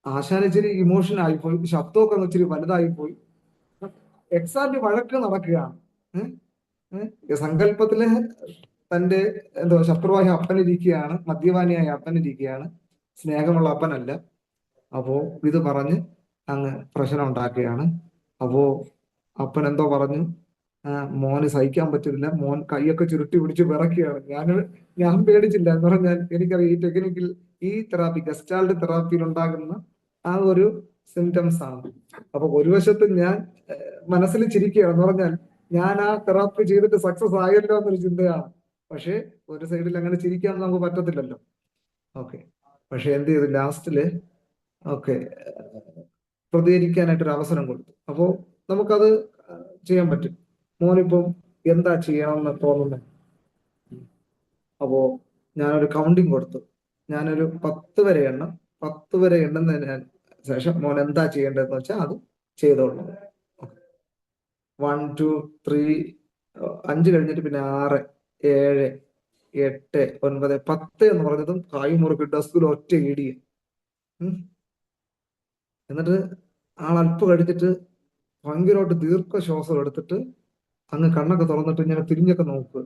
ആശാൻ ഇച്ചിരി ഇമോഷൻ ആയിപ്പോയി, ശബ്ദമൊക്കെ ഒന്ന് ഇച്ചിരി വലുതായിപ്പോയി. എക്സാക്ട് വഴക്ക് നടക്കുകയാണ്. സങ്കല്പത്തില് തന്റെ ശത്രുവായ അപ്പനിരിക്കുകയാണ്, മദ്യപാനിയായ അപ്പനിരിക്കുകയാണ്, സ്നേഹമുള്ള അപ്പനല്ല. അപ്പോ ഇത് പറഞ്ഞ് അങ്ങ് പ്രശ്നം ഉണ്ടാക്കുകയാണ്. അപ്പോ അപ്പൻ എന്തോ പറഞ്ഞു, മോന് സഹിക്കാൻ പറ്റില്ല, മോൻ കൈയൊക്കെ ചുരുട്ടി പിടിച്ച് വിറക്കുകയാണ്. ഞാൻ പേടിച്ചില്ല. എന്ന് പറഞ്ഞാൽ എനിക്കറിയാം ഈ ടെക്നിക്കിൽ, ഈ തെറാപ്പി, ഗസ്റ്റാൾഡ് തെറാപ്പിയിൽ ഉണ്ടാകുന്ന ആ ഒരു സിംറ്റംസ് ആണ്. അപ്പൊ ഒരു വശത്ത് ഞാൻ മനസ്സിൽ ചിരിക്കുകയാണ്. എന്ന് പറഞ്ഞാൽ ഞാൻ ആ തെറാപ്പി ചെയ്തിട്ട് സക്സസ് ആയല്ലോ എന്നൊരു ചിന്തയാണ്. പക്ഷെ ഒരു സൈഡിൽ അങ്ങനെ ചിരിക്കാൻ നമുക്ക് പറ്റത്തില്ലല്ലോ. ഓക്കെ, പക്ഷെ എന്ത് ചെയ്തു, ലാസ്റ്റില് ഓക്കെ പ്രതികരിക്കാനായിട്ടൊരു അവസരം കൊടുത്തു. അപ്പോൾ നമുക്കത് ചെയ്യാൻ പറ്റും. മോനിപ്പം എന്താ ചെയ്യണമെന്ന് തോന്നുന്നത്? അപ്പോ ഞാനൊരു കൗണ്ടിങ് കൊടുത്തു. ഞാനൊരു 10 വരെ എണ്ണം. 10 വരെ എണ്ണുന്നതിന് ശേഷം മോൻ എന്താ ചെയ്യേണ്ടതെന്ന് വെച്ചാൽ അത് ചെയ്തോളൂ. 1 2 3 5 കഴിഞ്ഞിട്ട് പിന്നെ 6 7 8 9 10 എന്ന് പറഞ്ഞതും കായ് മുറുക്കി ഡെസ്കിൽ ഒറ്റ ഇടിയ. എന്നിട്ട് ആൾ അല്പം കഴിച്ചിട്ട് ഭയങ്കരമായിട്ട് ദീർഘശ്വാസം എടുത്തിട്ട് അങ്ങ് കണ്ണൊക്കെ തുറന്നിട്ട് ഇങ്ങനെ തിരിഞ്ഞൊക്കെ നോക്കുക.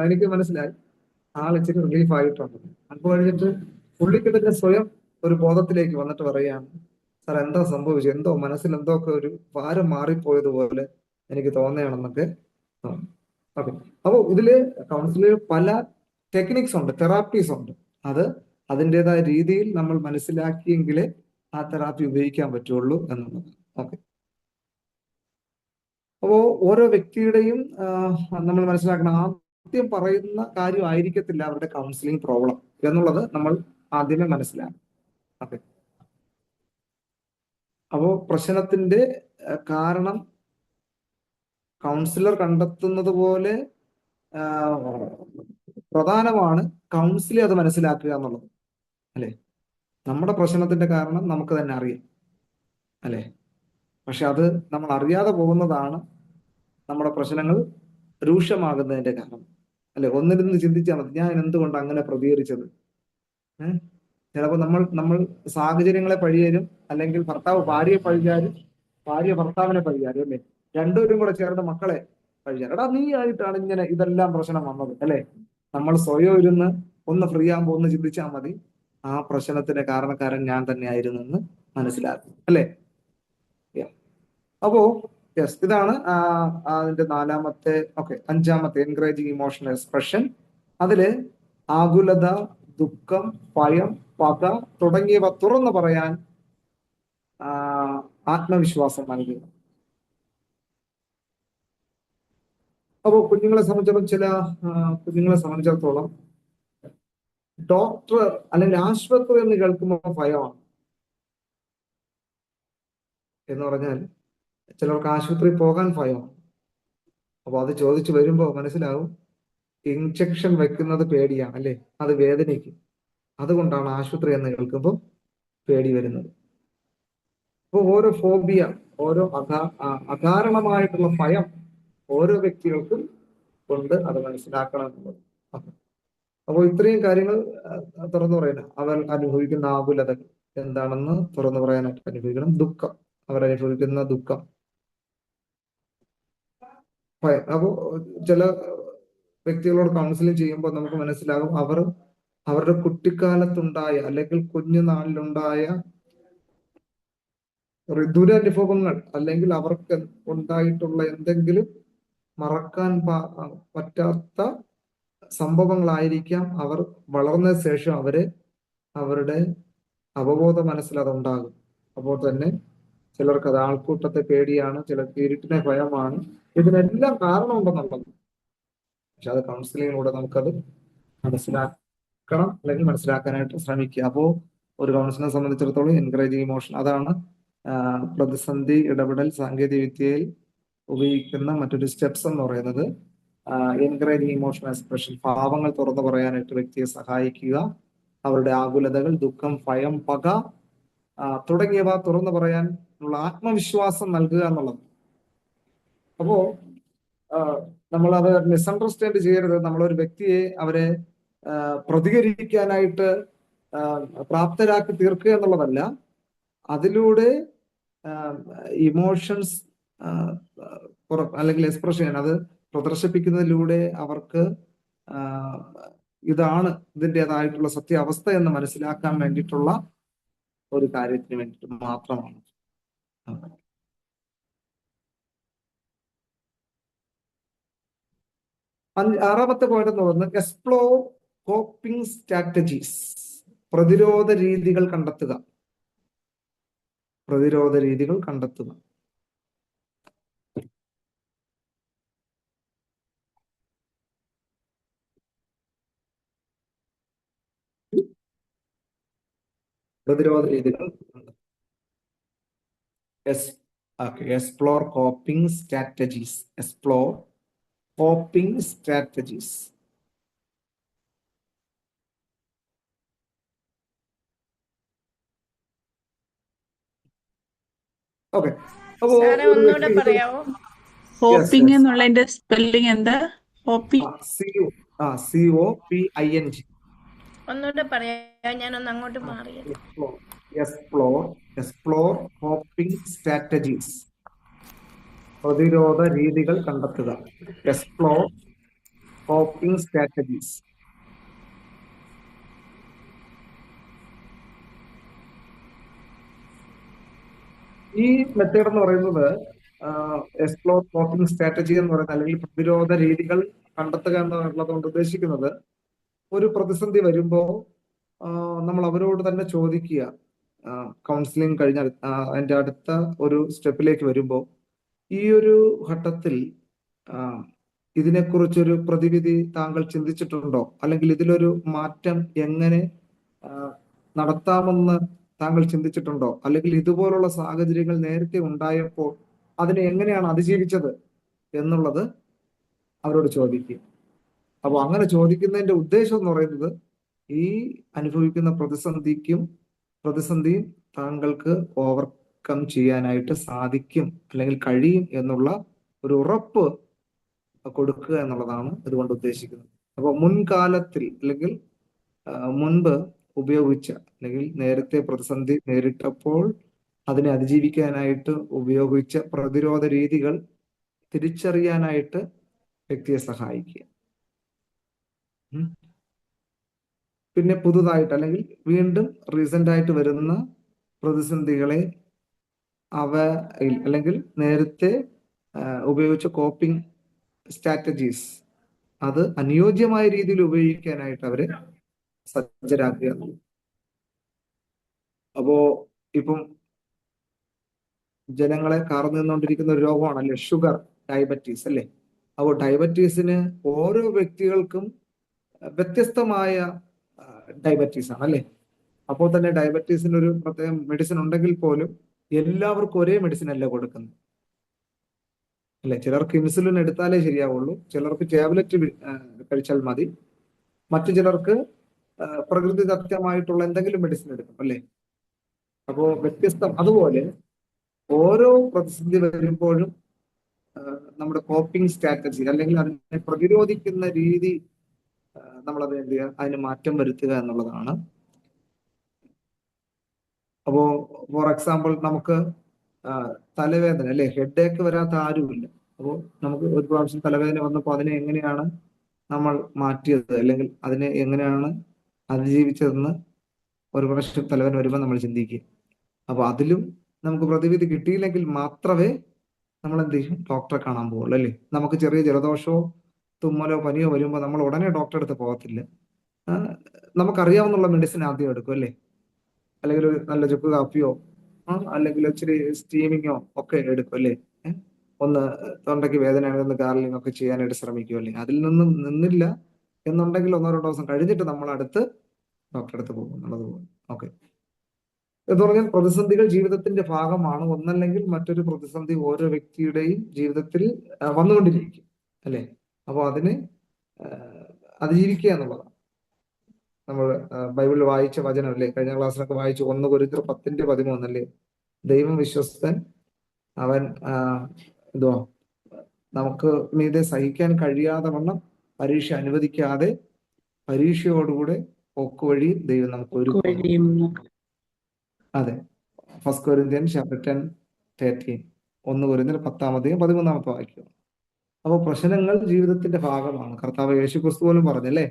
എനിക്ക് മനസ്സിലായി ആൾ ഇച്ചിരി റിലീഫ് ആയിട്ടുണ്ട്. അല്പം കഴിഞ്ഞിട്ട് പുള്ളിക്കിട്ട് സ്വയം ഒരു ബോധത്തിലേക്ക് വന്നിട്ട് പറയാണ്, സാർ എന്താ സംഭവിച്ചത്, എന്തോ മനസ്സിൽ എന്തോ ഒക്കെ ഒരു ഭാരം മാറിപ്പോയതുപോലെ എനിക്ക് തോന്നുകയാണെന്നൊക്കെ തോന്നി. ഓക്കെ, അപ്പോൾ ഇതില് കൗൺസിലിംഗ് പല ടെക്നിക്സ് ഉണ്ട്, തെറാപ്പീസ് ഉണ്ട്. അത് അതിൻ്റെതായ രീതിയിൽ നമ്മൾ മനസ്സിലാക്കിയെങ്കിലേ ആ തെറാപ്പി ഉപയോഗിക്കാൻ പറ്റുള്ളൂ എന്നുള്ളത്. ഓക്കെ, അപ്പോ ഓരോ വ്യക്തിയുടെയും നമ്മൾ മനസ്സിലാക്കണം, ആദ്യം പറയുന്ന കാര്യം ആയിരിക്കത്തില്ല അവരുടെ കൗൺസിലിംഗ് പ്രോബ്ലം എന്നുള്ളത് നമ്മൾ ആദ്യമേ മനസ്സിലാക്കണം. ഓക്കെ, അപ്പോ പ്രശ്നത്തിന്റെ കാരണം കൗൺസിലർ കണ്ടെത്തുന്നത് പോലെ പ്രധാനമാണ് കൗൺസിലർ അത് മനസ്സിലാക്കുക എന്നുള്ളത്, അല്ലെ? നമ്മുടെ പ്രശ്നത്തിന്റെ കാരണം നമുക്ക് തന്നെ അറിയാം, അല്ലെ? പക്ഷെ അത് നമ്മൾ അറിയാതെ പോകുന്നതാണ് നമ്മുടെ പ്രശ്നങ്ങൾ രൂക്ഷമാകുന്നതിന്റെ കാരണം, അല്ലെ? ഒന്നിരുന്ന് ചിന്തിച്ചാൽ മതി, ഞാൻ എന്തുകൊണ്ട് അങ്ങനെ പ്രതികരിച്ചത്. ചിലപ്പോൾ നമ്മൾ സാഹചര്യങ്ങളെ പഴിയാലും, അല്ലെങ്കിൽ ഭർത്താവ് ഭാര്യയെ പഴിയാലും, ഭാര്യ ഭർത്താവിനെ പഴിയാലും, അല്ലെ? രണ്ടുപേരും കൂടെ ചേർന്ന് മക്കളെ പഴിയാലും, എടാ നീ ആയിട്ടാണ് ഇങ്ങനെ ഇതെല്ലാം പ്രശ്നം വന്നത്, അല്ലെ? നമ്മൾ സ്വയം ഇരുന്ന് ഒന്ന് ഫ്രീ ആകുമ്പോൾ ഒന്ന് ചിന്തിച്ചാൽ മതി, ആ പ്രശ്നത്തിന്റെ കാരണക്കാരൻ ഞാൻ തന്നെ ആയിരുന്നു എന്ന് മനസ്സിലാക്കും, അല്ലെ? അപ്പോ യെസ്, ഇതാണ് അതിന്റെ നാലാമത്തെ, ഓക്കെ, അഞ്ചാമത്തെ എൻകറേജിങ് ഇമോഷണൽ എക്സ്പ്രഷൻ. അതില് ആകുലത, ദുഃഖം, ഭയം, പക തുടങ്ങിയവ തുറന്നു പറയാൻ ആത്മവിശ്വാസം നൽകുക. അപ്പോൾ കുഞ്ഞുങ്ങളെ സംബന്ധിച്ചിടത്തോളം ഡോക്ടർ അല്ലെങ്കിൽ ആശുപത്രി എന്ന് കേൾക്കുമ്പോൾ ഭയമാണ്. എന്ന് പറഞ്ഞാൽ ചിലർക്ക് ആശുപത്രി പോകാൻ ഭയമാണ്. അപ്പൊ അത് ചോദിച്ചു വരുമ്പോൾ മനസ്സിലാവും, ഇഞ്ചക്ഷൻ വെക്കുന്നത് പേടിയാണ്, അല്ലെ? അത് വേദനയ്ക്കും. അതുകൊണ്ടാണ് ആശുപത്രി എന്ന് കേൾക്കുമ്പോൾ പേടി വരുന്നത്. അപ്പോൾ ഓരോ ഫോബിയ, ഓരോ അകാരണമായിട്ടുള്ള ഭയം ഓരോ വ്യക്തികൾക്കും കൊണ്ട് അത് മനസ്സിലാക്കണം എന്നുള്ളത്. അപ്പോൾ ഇത്രയും കാര്യങ്ങൾ തുറന്നു പറയണം. അവർ അനുഭവിക്കുന്ന ആകുലതകൾ എന്താണെന്ന് തുറന്നു പറയാനായിട്ട് അനുഭവിക്കണം. ദുഃഖം, അവരനുഭവിക്കുന്ന ദുഃഖം, ഭയം. അപ്പോൾ ചില വ്യക്തികളോട് കൗൺസിലിംഗ് ചെയ്യുമ്പോൾ നമുക്ക് മനസ്സിലാകും, അവരുടെ കുട്ടിക്കാലത്തുണ്ടായ അല്ലെങ്കിൽ കുഞ്ഞുനാളിലുണ്ടായ ദുരനുഭവങ്ങൾ, അല്ലെങ്കിൽ അവർക്ക് ഉണ്ടായിട്ടുള്ള എന്തെങ്കിലും മറക്കാൻ പറ്റാത്ത സംഭവങ്ങളായിരിക്കാം അവർ വളർന്ന ശേഷം അവരുടെ അവബോധ മനസ്സിൽ അതുണ്ടാകും. അപ്പോൾ തന്നെ ചിലർക്ക് അത് ആൾക്കൂട്ടത്തെ പേടിയാണ്, ചിലർക്ക് ഇരുട്ടിനെ ഭയമാണ്. ഇതിനെല്ലാം കാരണമുണ്ടെന്നുള്ളത്. പക്ഷെ അത് കൗൺസിലിങ്ങിലൂടെ നമുക്കത് മനസ്സിലാക്കണം, അല്ലെങ്കിൽ മനസ്സിലാക്കാനായിട്ട് ശ്രമിക്കുക. അപ്പോൾ ഒരു കൗൺസിലിനെ സംബന്ധിച്ചിടത്തോളം എൻകറേജിങ് ഇമോഷൻ, അതാണ് പ്രതിസന്ധി ഇടപെടൽ സാങ്കേതിക വിദ്യയിൽ ഉപയോഗിക്കുന്ന മറ്റൊരു സ്റ്റെപ്സ് എന്ന് പറയുന്നത്. എൻകറേജിങ് ഇമോഷണൽ എക്സ്പ്രഷൻ, ഭാവങ്ങൾ തുറന്നു പറയാനായിട്ട് വ്യക്തിയെ സഹായിക്കുക. അവരുടെ ആകുലതകൾ, ദുഃഖം, ഭയം, പക തുടങ്ങിയവ തുറന്നു പറയാൻ ഉള്ള ആത്മവിശ്വാസം നൽകുക എന്നുള്ളത്. അപ്പോ നമ്മളത് മിസ്അണ്ടർസ്റ്റാൻഡ് ചെയ്യരുത്. നമ്മളൊരു വ്യക്തിയെ അവരെ പ്രതികരിക്കാനായിട്ട് പ്രാപ്തരാക്കി തീർക്കുക എന്നുള്ളതല്ല. അതിലൂടെ ഇമോഷൻസ് അല്ലെങ്കിൽ എക്സ്പ്രഷൻ അത് പ്രദർശിപ്പിക്കുന്നതിലൂടെ അവർക്ക് ഇതാണ് ഇതിൻ്റെതായിട്ടുള്ള സത്യാവസ്ഥ എന്ന് മനസ്സിലാക്കാൻ വേണ്ടിയിട്ടുള്ള ഒരു കാര്യത്തിന് വേണ്ടിയിട്ട് മാത്രമാണ്. ആറാമത്തെ പോയിന്റ് എന്ന് പറയുന്നത് എക്സ്പ്ലോർ കോപ്പിംഗ് സ്ട്രാറ്റജീസ്, പ്രതിരോധ രീതികൾ കണ്ടെത്തുക. പ്രതിരോധ രീതികൾ കണ്ടെത്തുക. പ്രതിരോധ രീതികൾ explore coping strategies. Explore coping strategies. Okay, അപ്പോ സാറേ ഒരു ഒന്നുകൂടെ വ്യക്തി പറയാവോ? യെസ് ഹോപ്പിംഗ് യെസ് എന്നുള്ളതിന്റെ സ്പെല്ലിംഗ് എന്താ? ഹോപ്പി COPING ഒന്നുകൂടെ പറയാ, ഞാനൊന്ന് അങ്ങോട്ട് മാറിയത്. Explore explore explore coping strategies. പ്രതിരോധ രീതികൾ കണ്ടെത്തുക. Explore coping strategies. ഈ മെത്തേഡ് എന്ന് പറയുന്നത് എക്സ്പ്ലോർ കോപ്പിംഗ് സ്ട്രാറ്റജി എന്ന് പറയുന്നത്, അല്ലെങ്കിൽ പ്രതിരോധ രീതികൾ കണ്ടെത്തുക എന്നുള്ളത് കൊണ്ട് ഉദ്ദേശിക്കുന്നത്, ഒരു പ്രതിസന്ധി വരുമ്പോൾ നമ്മൾ അവരോട് തന്നെ ചോദിക്കുക. കൗൺസിലിംഗ് കഴിഞ്ഞാൽ അതിന്റെ അടുത്ത ഒരു സ്റ്റെപ്പിലേക്ക് വരുമ്പോൾ, ഈ ഒരു ഘട്ടത്തിൽ ഇതിനെക്കുറിച്ചൊരു പ്രതിവിധി താങ്കൾ ചിന്തിച്ചിട്ടുണ്ടോ, അല്ലെങ്കിൽ ഇതിലൊരു മാറ്റം എങ്ങനെ നടത്താമെന്ന് താങ്കൾ ചിന്തിച്ചിട്ടുണ്ടോ, അല്ലെങ്കിൽ ഇതുപോലുള്ള സാഹചര്യങ്ങൾ നേരത്തെ ഉണ്ടായപ്പോൾ അതിനെ എങ്ങനെയാണ് അതിജീവിച്ചത് എന്നുള്ളത് അവരോട് ചോദിക്കുക. അപ്പോൾ അങ്ങനെ ചോദിക്കുന്നതിന്റെ ഉദ്ദേശം എന്ന് പറയുന്നത്, ഈ അനുഭവിക്കുന്ന പ്രതിസന്ധിയും താങ്കൾക്ക് ഓവർകം ചെയ്യാനായിട്ട് സാധിക്കും, അല്ലെങ്കിൽ കഴിയും എന്നുള്ള ഒരു ഉറപ്പ് കൊടുക്കുക എന്നുള്ളതാണ് ഇതുകൊണ്ട് ഉദ്ദേശിക്കുന്നത്. അപ്പോൾ മുൻകാലത്തിൽ അല്ലെങ്കിൽ മുൻപ് ഉപയോഗിച്ച, അല്ലെങ്കിൽ നേരത്തെ പ്രതിസന്ധി നേരിട്ടപ്പോൾ അതിനെ അതിജീവിക്കാനായിട്ട് ഉപയോഗിച്ച പ്രതിരോധ രീതികൾ തിരിച്ചറിയാനായിട്ട് വ്യക്തിയെ സഹായിക്കുക. പിന്നെ പുതുതായിട്ട്, അല്ലെങ്കിൽ വീണ്ടും റീസെന്റ് ആയിട്ട് വരുന്ന പ്രതിസന്ധികളെ അല്ലെങ്കിൽ നേരത്തെ ഉപയോഗിച്ച കോപ്പിംഗ് സ്ട്രാറ്റജീസ് അത് അനുയോജ്യമായ രീതിയിൽ ഉപയോഗിക്കാനായിട്ട് അവരെ സജ്ജരാക്കുക. അപ്പോ ഇപ്പം ജനങ്ങളെ കാർന്നു നിന്നുകൊണ്ടിരിക്കുന്ന ഒരു രോഗമാണല്ലേ ഷുഗർ, ഡയബറ്റീസ് അല്ലേ. അപ്പോൾ ഡയബറ്റീസിന് ഓരോ വ്യക്തികൾക്കും വ്യത്യസ്തമായ ഡയബറ്റീസ് ആണ് അല്ലേ. അപ്പോൾ തന്നെ ഡയബറ്റീസിന് ഒരു പ്രത്യേക മെഡിസിൻ ഉണ്ടെങ്കിൽ പോലും എല്ലാവർക്കും ഒരേ മെഡിസിൻ അല്ല കൊടുക്കുന്നത് അല്ലെ. ചിലർക്ക് ഇൻസുലിൻ എടുത്താലേ ശരിയാവുള്ളൂ, ചിലർക്ക് ടാബ്ലറ്റ് കഴിച്ചാൽ മതി, മറ്റു ചിലർക്ക് പ്രകൃതിദത്തമായിട്ടുള്ള എന്തെങ്കിലും മെഡിസിൻ എടുക്കും അല്ലേ. അപ്പോ വ്യത്യസ്തം. അതുപോലെ ഓരോ പ്രതിസന്ധി വരുമ്പോഴും നമ്മുടെ കോപ്പിംഗ് സ്ട്രാറ്റജി, അല്ലെങ്കിൽ അതിനെ പ്രതിരോധിക്കുന്ന രീതി നമ്മളത് എന്ത് ചെയ്യുക, അതിന് മാറ്റം വരുത്തുക എന്നുള്ളതാണ്. അപ്പോ ഫോർ എക്സാമ്പിൾ, നമുക്ക് തലവേദന അല്ലെ, ഹെഡ് ഏക്ക് വരാത്ത ആരുമില്ല. അപ്പോൾ നമുക്ക് ഒരു പ്രാവശ്യം തലവേദന വന്നപ്പോൾ അതിനെ എങ്ങനെയാണ് നമ്മൾ മാറ്റിയത്, അല്ലെങ്കിൽ അതിനെ എങ്ങനെയാണ് അതിജീവിച്ചതെന്ന് ഒരു പ്രാവശ്യം തലവേദന വരുമ്പോൾ നമ്മൾ ചിന്തിക്കുക. അപ്പൊ അതിലും നമുക്ക് പ്രതിവിധി കിട്ടിയില്ലെങ്കിൽ മാത്രമേ നമ്മൾ എന്ത് ചെയ്യും, ഡോക്ടറെ കാണാൻ പോകുള്ളൂ അല്ലേ. നമുക്ക് ചെറിയ ജലദോഷമോ തുമ്മലോ പനിയോ വരുമ്പോൾ നമ്മൾ ഉടനെ ഡോക്ടറെ അടുത്ത് പോകത്തില്ല. നമുക്കറിയാവുന്നുള്ള മെഡിസിൻ ആദ്യം എടുക്കും അല്ലേ, അല്ലെങ്കിൽ ഒരു നല്ല ചുക്ക് കാപ്പിയോ അല്ലെങ്കിൽ ഇച്ചിരി സ്റ്റീമിങ്ങോ ഒക്കെ എടുക്കും അല്ലേ. ഒന്ന് തൊണ്ടയ്ക്ക് വേദനയാണെന്ന് ഗാർലിംഗ് ഒക്കെ ചെയ്യാനായിട്ട് ശ്രമിക്കും അല്ലേ. അതിൽ നിന്നും നിന്നില്ല എന്നുണ്ടെങ്കിൽ 1-2 ദിവസം കഴിഞ്ഞിട്ട് നമ്മൾ അടുത്ത് ഡോക്ടറെ അടുത്ത് പോകും എന്നുള്ളത്. ഓക്കെ, എന്ന് പറഞ്ഞാൽ പ്രതിസന്ധികൾ ജീവിതത്തിന്റെ ഭാഗമാണ്. ഒന്നല്ലെങ്കിൽ മറ്റൊരു പ്രതിസന്ധി ഓരോ വ്യക്തിയുടെയും ജീവിതത്തിൽ വന്നുകൊണ്ടിരിക്കും അല്ലെ. അപ്പോൾ അതിനെ അതിജീവിക്കുക എന്നുള്ളതാണ്. നമ്മൾ ബൈബിളിൽ വായിച്ച വചനം അല്ലേ, കഴിഞ്ഞ ക്ലാസ്സിലൊക്കെ വായിച്ചു, 1 കൊരിന്ത്യർ 10:13 അല്ലേ. ദൈവം വിശ്വസ്തൻ, അവൻ എന്തോ നമുക്ക് മീതെ സഹിക്കാൻ കഴിയാതെ വണ്ണം പരീക്ഷ അനുവദിക്കാതെ പരീക്ഷയോടുകൂടെ പോക്കുവഴി ദൈവം നമുക്ക് ഒരുക്കും. അതെ, 1 Corinthians 10:13, 1 കൊരിന്ത്യർ 10:13 വാക്യം. അപ്പോൾ പ്രശ്നങ്ങൾ ജീവിതത്തിന്റെ ഭാഗമാണ്. കർത്താവ് യേശുക്രിസ്തു പോലും പറഞ്ഞല്ലേ,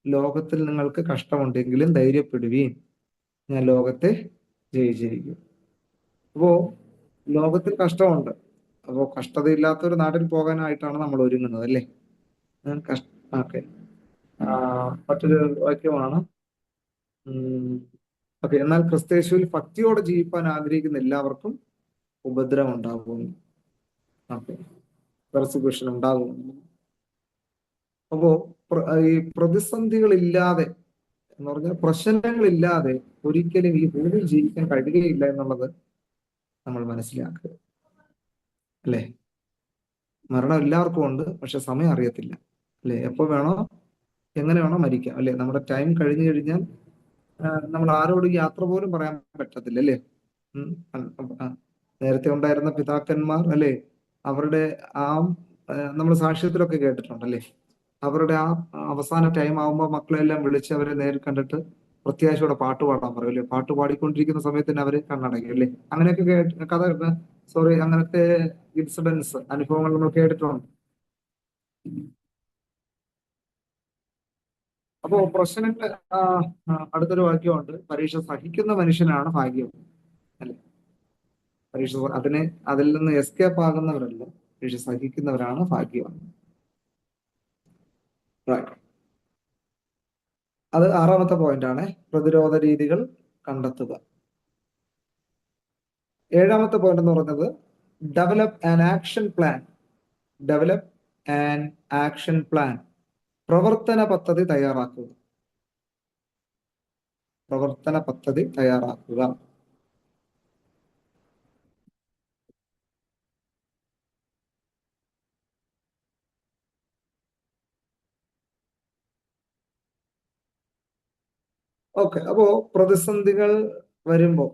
ലോകത്തിൽ നിങ്ങൾക്ക് കഷ്ടമുണ്ടെങ്കിലും ധൈര്യപ്പെടുവീൻ, ഞാൻ ലോകത്തെ ജയിച്ചിരിക്കും. അപ്പോ ലോകത്തിൽ കഷ്ടമുണ്ട്. അപ്പോൾ കഷ്ടതയില്ലാത്ത ഒരു നാട്ടിൽ പോകാനായിട്ടാണ് നമ്മൾ ഒരുങ്ങുന്നത് അല്ലേ. ഓക്കെ, മറ്റൊരു വാക്യമാണ്. ഓക്കെ, എന്നാൽ ക്രിസ്തയേശുവിൽ ഭക്തിയോടെ ജീവിക്കാൻ ആഗ്രഹിക്കുന്ന എല്ലാവർക്കും ഉപദ്രവം ഉണ്ടാകും. ഓക്കെ, പെർസിക്യൂഷൻ ഉണ്ടാകും. അപ്പോ ഈ പ്രതിസന്ധികളില്ലാതെ എന്ന് പറഞ്ഞാൽ പ്രശ്നങ്ങളില്ലാതെ ഒരിക്കലും ഈ ഭൂമിയിൽ ജീവിക്കാൻ കഴിയുകയില്ല എന്നുള്ളത് നമ്മൾ മനസ്സിലാക്കുക അല്ലേ. മരണം എല്ലാവർക്കും ഉണ്ട്, പക്ഷെ സമയം അറിയത്തില്ല അല്ലെ. എപ്പോ വേണോ എങ്ങനെ വേണോ മരിക്കാം അല്ലെ. നമ്മുടെ ടൈം കഴിഞ്ഞു കഴിഞ്ഞാൽ നമ്മൾ ആരോടും യാത്ര പോലും പറയാൻ പറ്റത്തില്ല അല്ലേ. നേരത്തെ ഉണ്ടായിരുന്ന പിതാക്കന്മാർ അല്ലെ, അവരുടെ ആ നമ്മൾ സാക്ഷ്യത്തിലൊക്കെ കേട്ടിട്ടുണ്ടല്ലേ, അവരുടെ ആ അവസാന ടൈം ആകുമ്പോൾ മക്കളെല്ലാം വിളിച്ച് അവരെ നേരിൽ കണ്ടിട്ട് പ്രത്യാശയോടെ പാട്ട് പാടാൻ പറയും അല്ലേ. പാട്ട് പാടിക്കൊണ്ടിരിക്കുന്ന സമയത്ത് തന്നെ അവര് കണ്ണടയ്ക്കും അല്ലേ. അങ്ങനെയൊക്കെ കഥ, സോറി, അങ്ങനത്തെ ഇൻസിഡൻസ്, അനുഭവങ്ങൾ നമ്മൾ കേട്ടിട്ടുണ്ട്. അപ്പോ പ്രശ്നങ്ങൾ അടുത്തൊരു വാക്യമുണ്ട്, പരീക്ഷ സഹിക്കുന്ന മനുഷ്യനാണ് ഭാഗ്യം അല്ലെ. പരീക്ഷ അതിൽ നിന്ന് എസ്കേപ്പ് ആകുന്നവരല്ല, പരീക്ഷ സഹിക്കുന്നവരാണ് ഭാഗ്യം. അത് 6ാമത്തെ പോയിന്റ് ആണ്, പ്രതിരോധ രീതികൾ കണ്ടെത്തുക. 7ാമത്തെ പോയിന്റ് എന്ന് പറയുന്നത് develop an action plan. Develop an action plan, പ്രവർത്തന പദ്ധതി തയ്യാറാക്കുക. പ്രവർത്തന പദ്ധതി തയ്യാറാക്കുക. ഓക്കെ, അപ്പോ പ്രതിസന്ധികൾ വരുമ്പോ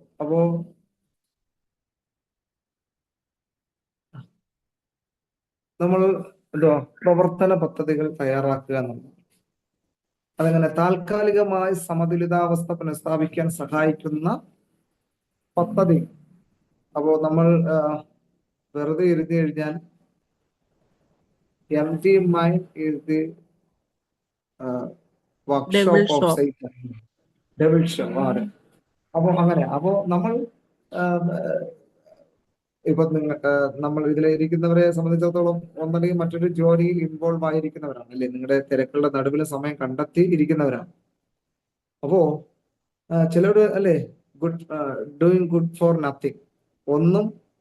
നമ്മൾ പ്രവർത്തന പദ്ധതികൾ തയ്യാറാക്കുക എന്നുള്ളത്. അതങ്ങനെ താൽക്കാലികമായി സമതുലിതാവസ്ഥ പുനഃസ്ഥാപിക്കാൻ സഹായിക്കുന്ന പദ്ധതി. അപ്പോ നമ്മൾ വെറുതെ ഇരുന്ന് കഴിഞ്ഞാൽ empty mind is the workshop of Satan, devil show. അപ്പോ അങ്ങനെ, അപ്പോ നമ്മൾ ഇപ്പൊ നമ്മൾ ഇതിലിരിക്കുന്നവരെ സംബന്ധിച്ചിടത്തോളം ഒന്നല്ലെങ്കിൽ മറ്റൊരു ജോലിയിൽ ഇൻവോൾവ് ആയിരിക്കുന്നവരാണ് അല്ലെ, നിങ്ങളുടെ തിരക്കുകളുടെ നടുവിൽ സമയം കണ്ടെത്തി ഇരിക്കുന്നവരാണ്. അപ്പോ ചിലർ അല്ലെ, ഡൂയിങ് ഗുഡ് ഫോർ നത്തിങ്,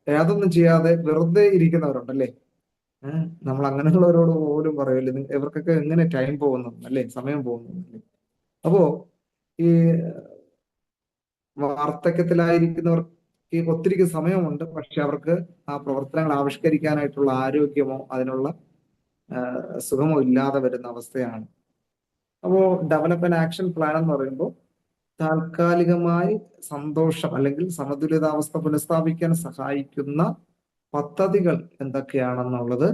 യാതൊന്നും ചെയ്യാതെ വെറുതെ ഇരിക്കുന്നവരുണ്ടല്ലേ. നമ്മൾ അങ്ങനെയുള്ളവരോട് പോലും പറയല്ലേ, ഇവർക്കൊക്കെ എങ്ങനെ ടൈം പോകുന്നു അല്ലെ, സമയം പോകുന്നു. അപ്പോ ഈ വാർദ്ധക്യത്തിലായിരിക്കുന്നവർക്ക് ഒത്തിരി സമയമുണ്ട്, പക്ഷെ അവർക്ക് ആ പ്രവർത്തനങ്ങൾ ആവിഷ്കരിക്കാനായിട്ടുള്ള ആരോഗ്യമോ അതിനുള്ള സുഖമോ ഇല്ലാതെ വരുന്ന അവസ്ഥയാണ്. അപ്പോ ഡെവലപ്പ് ആൻ ആക്ഷൻ പ്ലാൻ എന്ന് പറയുമ്പോൾ താൽക്കാലികമായി സന്തോഷം അല്ലെങ്കിൽ സമതുലിതാവസ്ഥ പുനഃസ്ഥാപിക്കാൻ സഹായിക്കുന്ന പദ്ധതികൾ എന്തൊക്കെയാണെന്നുള്ളത്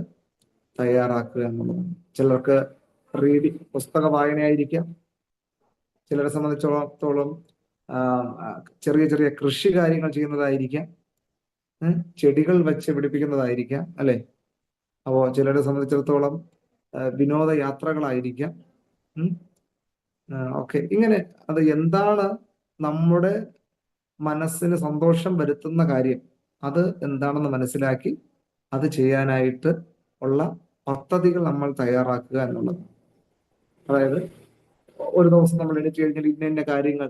തയ്യാറാക്കുക എന്നുള്ളതാണ്. ചിലർക്ക് പുസ്തക വായനയായിരിക്കാം, ചിലരെ സംബന്ധിച്ചിടത്തോളം ചെറിയ ചെറിയ കൃഷി കാര്യങ്ങൾ ചെയ്യുന്നതായിരിക്കാം, ചെടികൾ വെച്ച് പിടിപ്പിക്കുന്നതായിരിക്കാം അല്ലെ. അപ്പോ ചിലരെ സംബന്ധിച്ചിടത്തോളം വിനോദയാത്രകളായിരിക്കാം. ഓക്കെ, ഇങ്ങനെ അത് എന്താണ് നമ്മുടെ മനസ്സിന് സന്തോഷം വരുത്തുന്ന കാര്യം, അത് എന്താണെന്ന് മനസ്സിലാക്കി അത് ചെയ്യാനായിട്ട് ഉള്ള പദ്ധതികൾ നമ്മൾ തയ്യാറാക്കുക എന്നുള്ളത്. അതായത് ഒരു ദിവസം നമ്മൾ എണീറ്റ് കഴിഞ്ഞാൽ ഇന്ന കാര്യങ്ങൾ,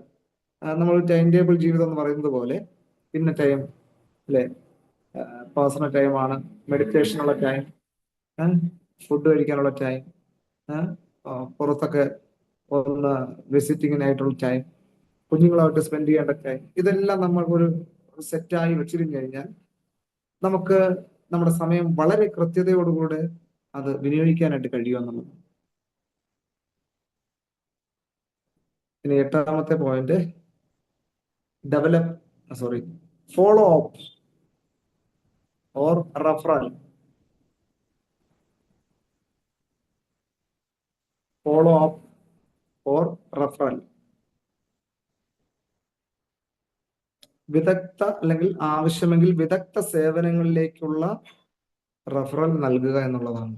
നമ്മൾ ടൈം ടേബിൾ ജീവിതം എന്ന് പറയുന്നത് പോലെ ഇന്ന ടൈം അല്ലെ, പേഴ്സണൽ ടൈമാണ്, മെഡിറ്റേഷനുള്ള ടൈം, ഫുഡ് കഴിക്കാനുള്ള ടൈം, പുറത്തൊക്കെ ഒന്ന് വിസിറ്റിങ്ങിനായിട്ടുള്ള ടൈം, കുഞ്ഞുങ്ങളായിട്ട് സ്പെൻഡ് ചെയ്യേണ്ട ടൈം, ഇതെല്ലാം നമ്മൾ ഒരു സെറ്റായി വെച്ചിരുന്നു കഴിഞ്ഞാൽ നമുക്ക് നമ്മുടെ സമയം വളരെ കൃത്യതയോടുകൂടെ അത് വിനിയോഗിക്കാനായിട്ട് കഴിയുമെന്നുള്ളത്. ഇനി 8ാമത്തെ point, follow up or referral. Follow up or referral, വിദഗ്ധ അല്ലെങ്കിൽ ആവശ്യമെങ്കിൽ വിദഗ്ധ സേവനങ്ങളിലേക്കുള്ള റഫറൽ നൽകുക എന്നുള്ളതാണ്.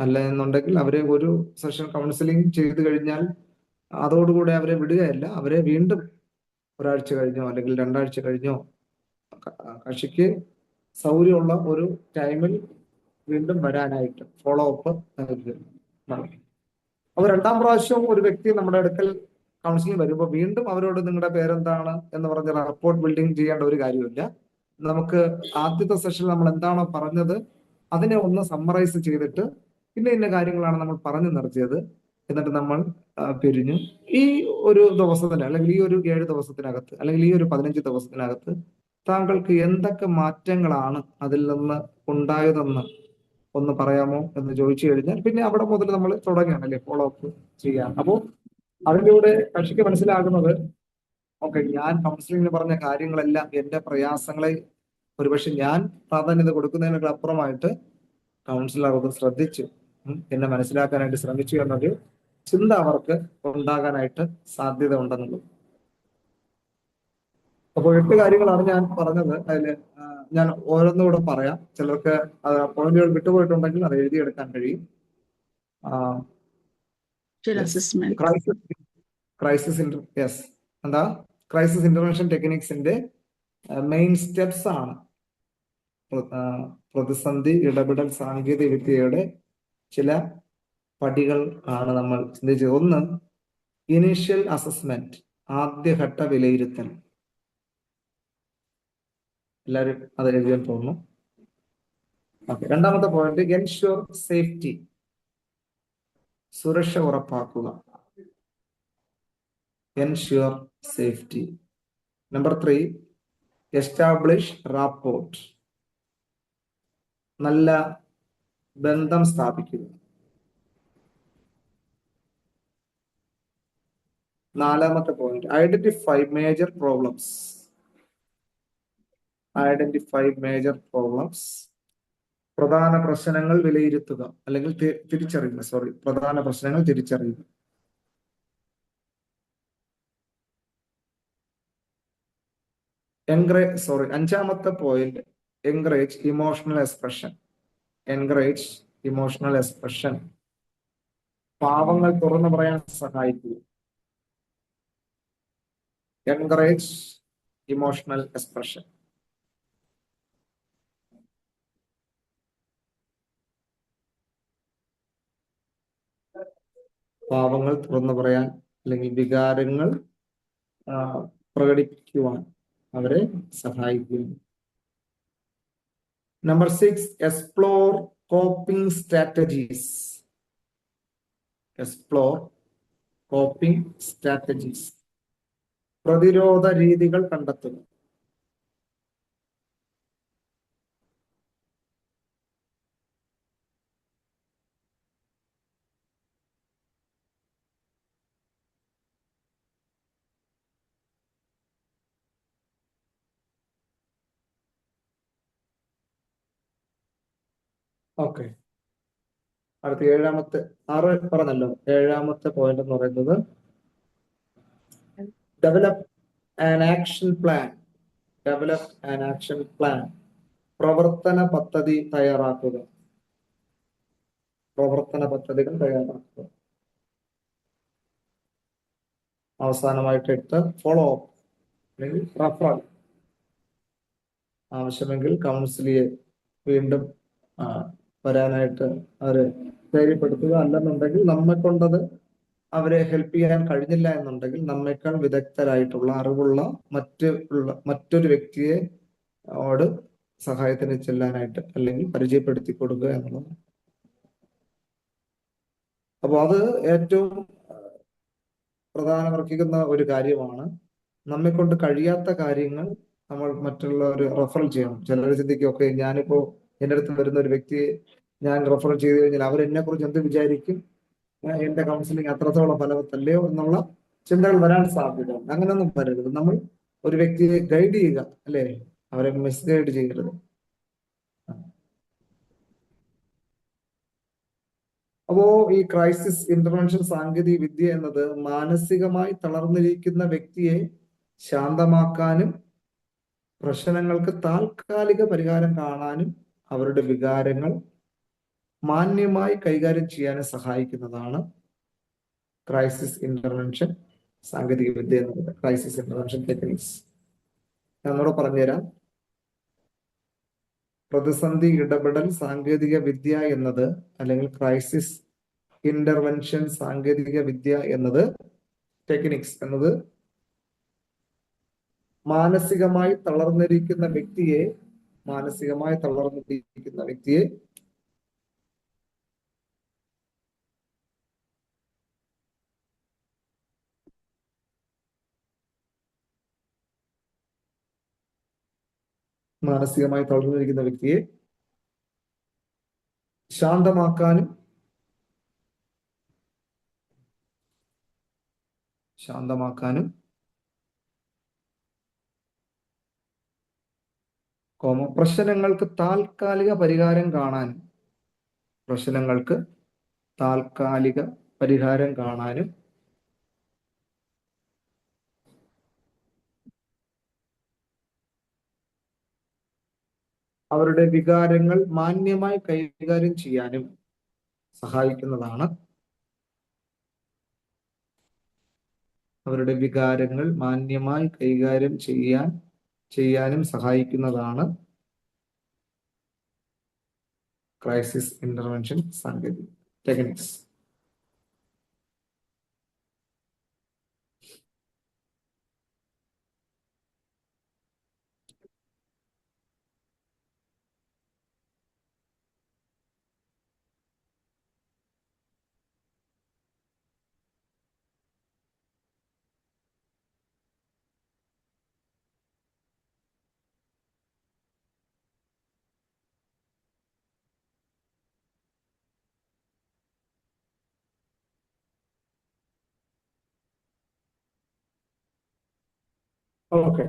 അല്ല എന്നുണ്ടെങ്കിൽ അവരെ ഒരു സെഷൻ കൗൺസിലിംഗ് ചെയ്തു കഴിഞ്ഞാൽ അതോടുകൂടെ അവരെ വിടുകയല്ല, അവരെ വീണ്ടും ഒരാഴ്ച കഴിഞ്ഞോ അല്ലെങ്കിൽ 2 ആഴ്ച കഴിഞ്ഞോ കക്ഷിക്ക് സൗകര്യമുള്ള ഒരു ടൈമിൽ വീണ്ടും വരാനായിട്ട് ഫോളോ അപ്പ് നൽകുക. അപ്പൊ 2ാം പ്രാവശ്യം ഒരു വ്യക്തി നമ്മുടെ അടുക്കൽ കൗൺസിലിംഗ് വരുമ്പോൾ വീണ്ടും അവരോട് നിങ്ങളുടെ പേരെന്താണ് എന്ന് പറഞ്ഞ റിപ്പോർട്ട് ബിൽഡിംഗ് ചെയ്യേണ്ട ഒരു കാര്യമില്ല. നമുക്ക് ആദ്യത്തെ സെഷനിൽ നമ്മൾ എന്താണോ പറഞ്ഞത് അതിനെ ഒന്ന് സമ്മറൈസ് ചെയ്തിട്ട് ഇന്ന കാര്യങ്ങളാണ് നമ്മൾ പറഞ്ഞു നിർത്തിയത്, എന്നിട്ട് നമ്മൾ പിരിഞ്ഞു. ഈ ഒരു ദിവസത്തിന് അല്ലെങ്കിൽ ഈ ഒരു 7 ദിവസത്തിനകത്ത് അല്ലെങ്കിൽ ഈ ഒരു 15 ദിവസത്തിനകത്ത് താങ്കൾക്ക് എന്തൊക്കെ മാറ്റങ്ങളാണ് അതിൽ നിന്ന് ഉണ്ടായതെന്ന് ഒന്ന് പറയാമോ എന്ന് ചോദിച്ചു കഴിഞ്ഞാൽ പിന്നെ അവിടെ മുതൽ നമ്മൾ തുടങ്ങുകയാണല്ലേ ഫോളോ അപ്പ് ചെയ്യാൻ. അപ്പോൾ അതിലൂടെ കക്ഷിക്ക് മനസ്സിലാകുന്നത്, ഓക്കെ, ഞാൻ കൗൺസിലിംഗിന് പറഞ്ഞ കാര്യങ്ങളെല്ലാം എന്റെ പ്രയാസങ്ങളെ ഒരുപക്ഷെ ഞാൻ പ്രാധാന്യത കൊടുക്കുന്നതിനൊക്കെ അപ്പുറമായിട്ട് കൗൺസിലർ അത് ശ്രദ്ധിച്ചു, എന്നെ മനസ്സിലാക്കാനായിട്ട് ശ്രമിച്ചു എന്നൊരു ചിന്ത അവർക്ക് ഉണ്ടാകാനായിട്ട് സാധ്യത ഉണ്ടെന്നുള്ളത്. അപ്പോൾ 8 കാര്യങ്ങളാണ് ഞാൻ പറഞ്ഞത്. അതിൽ ഞാൻ ഓരോന്നുകൂടെ പറയാം. ചിലർക്ക് പോയിന്റുകൾ വിട്ടുപോയിട്ടുണ്ടെങ്കിൽ അത് എഴുതിയെടുക്കാൻ കഴിയും. ക്രൈസിസ് ഇന്റർവെൻഷൻ ടെക്നിക്സിന്റെ മെയിൻ സ്റ്റെപ്സ് ആണ് പ്രതിസന്ധി ഇടപെടൽ സാങ്കേതിക വിദ്യയുടെ ചില പടികൾ ആണ് നമ്മൾ ചിന്തിച്ചത്. ഒന്ന്, ഇനീഷ്യൽ അസസ്മെന്റ്, ആദ്യഘട്ട വിലയിരുത്തൽ. എല്ലാവരും അത് എഴുതാൻ തോന്നുന്നു. രണ്ടാമത്തെ പോയിന്റ്, എൻഷുർ സേഫ്റ്റി, സുരക്ഷ ഉറപ്പാക്കുക. Ensure safety. Number 3, establish rapport, നല്ല ബന്ധം സ്ഥാപിക്കുക. 4ാമത്തെ point, identify major problems. Identify major problems, പ്രധാന പ്രശ്നങ്ങൾ വിലയിരുത്തുക അല്ലെങ്കിൽ തിരിച്ചറിയുക. പ്രധാന പ്രശ്നങ്ങൾ തിരിച്ചറിയുക. അഞ്ചാമത്തെ point, encourage emotional expression. Encourage emotional expression, പാവങ്ങൾ തുറന്നു പറയാൻ സഹായിക്കുക. Encourage emotional expression. പാവങ്ങൾ തുറന്നു പറയാൻ അല്ലെങ്കിൽ വികാരങ്ങൾ പ്രകടിപ്പിക്കുവാൻ അവരെ സഹായിക്കുന്നു. Number 6, explore coping strategies. Explore coping strategies, പ്രതിരോധ രീതികൾ കണ്ടെത്തുക. ഓക്കെ, അടുത്ത 7ാമത്തെ 6 പറഞ്ഞല്ലോ. 7ാമത്തെ പോയിന്റ് എന്ന് പറയുന്നത് develop an action plan. Develop an action plan, പ്രവർത്തന പദ്ധതി തയ്യാറാക്കുക. പ്രവർത്തന പദ്ധതികൾ തയ്യാറാക്കുക. അവസാനമായിട്ട് 8, ഫോളോ അപ്പ് അല്ലെങ്കിൽ റഫറൽ. ആവശ്യമെങ്കിൽ കൗൺസിലിയെ വീണ്ടും വരാനായിട്ട് അവരെ ധൈര്യപ്പെടുത്തുക. അല്ലെന്നുണ്ടെങ്കിൽ നമ്മെ കൊണ്ടത് അവരെ ഹെൽപ്പ് ചെയ്യാൻ കഴിഞ്ഞില്ല എന്നുണ്ടെങ്കിൽ നമ്മേക്കാൾ വിദഗ്ധരായിട്ടുള്ള അറിവുള്ള മറ്റൊരു വ്യക്തിയെ സഹായത്തിന് ചെല്ലാനായിട്ട് അല്ലെങ്കിൽ പരിചയപ്പെടുത്തി കൊടുക്കുക എന്നുള്ളത്. അപ്പോൾ അത് ഏറ്റവും പ്രധാനമർഹിക്കുന്ന ഒരു കാര്യമാണ്. നമ്മെ കൊണ്ട് കഴിയാത്ത കാര്യങ്ങൾ നമ്മൾ മറ്റുള്ളവർ റെഫർ ചെയ്യണം. ചിലർ ചിന്തിക്കും, ഓക്കെ, ഞാനിപ്പോ എൻ്റെ അടുത്ത് വരുന്ന ഒരു വ്യക്തിയെ ഞാൻ റെഫർ ചെയ്ത് കഴിഞ്ഞാൽ അവരെന്നെ കുറിച്ച് എന്ത് വിചാരിക്കും, എന്റെ കൗൺസിലിംഗ് അത്രത്തോളം ഫലവത്തല്ലയോ എന്നുള്ള ചിന്തകൾ വരാൻ സാധ്യതയുണ്ട്. അങ്ങനെയൊന്നും വരരുത്. നമ്മൾ ഒരു വ്യക്തിയെ ഗൈഡ് ചെയ്യുക, അല്ലെ, അവരെ മിസ്ഗൈഡ് ചെയ്യരുത്. അപ്പോ ഈ ക്രൈസിസ് ഇന്റർവെൻഷൻ സാങ്കേതിക വിദ്യ എന്നത് മാനസികമായി തളർന്നിരിക്കുന്ന വ്യക്തിയെ ശാന്തമാക്കാനും പ്രശ്നങ്ങൾക്ക് താൽക്കാലിക പരിഹാരം കാണാനും അവരുടെ വികാരങ്ങൾ മാന്യമായി കൈകാര്യം ചെയ്യാനും സഹായിക്കുന്നതാണ് ക്രൈസിസ് ഇന്റർവെൻഷൻ സാങ്കേതിക വിദ്യ എന്നത്. ക്രൈസിസ് ഇന്റർവെൻഷൻ ടെക്നിക്സ് ഞാനോട് പറഞ്ഞുതരാം. പ്രതിസന്ധി ഇടപെടൽ സാങ്കേതിക വിദ്യ എന്നത് അല്ലെങ്കിൽ ക്രൈസിസ് ഇന്റർവെൻഷൻ സാങ്കേതിക വിദ്യ എന്നത്, ടെക്നിക്സ് എന്നത്, മാനസികമായി തളർന്നിരിക്കുന്ന വ്യക്തിയെ ശാന്തമാക്കാനും പ്രശ്നങ്ങൾക്ക് താൽക്കാലിക പരിഹാരം കാണാനും പ്രശ്നങ്ങൾക്ക് താൽക്കാലിക പരിഹാരം കാണാനും അവരുടെ വികാരങ്ങൾ മാന്യമായി കൈകാര്യം ചെയ്യാനും സഹായിക്കുന്നതാണ്. അവരുടെ വികാരങ്ങൾ മാന്യമായി കൈകാര്യം ചെയ്യാനും സഹായിക്കുന്നതാണ് ക്രൈസിസ് ഇന്റർവെൻഷൻ സാങ്കേതിക ടെക്നിക്സ്. ഓക്കെ,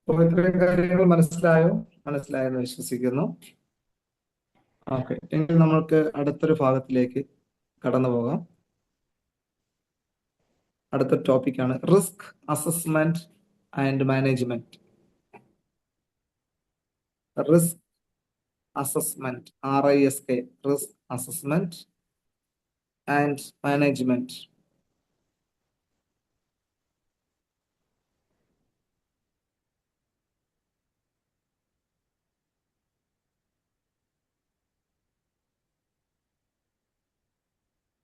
അപ്പോൾ ഇത്രയും കാര്യങ്ങൾ മനസ്സിലായെന്ന് വിശ്വസിക്കുന്നു. ഓക്കെ, എങ്കിൽ നമ്മൾക്ക് അടുത്തൊരു ഭാഗത്തിലേക്ക് കടന്നു പോകാം. അടുത്ത ടോപ്പിക്കാണ് risk assessment and management. Risk assessment, RISK, risk assessment and management.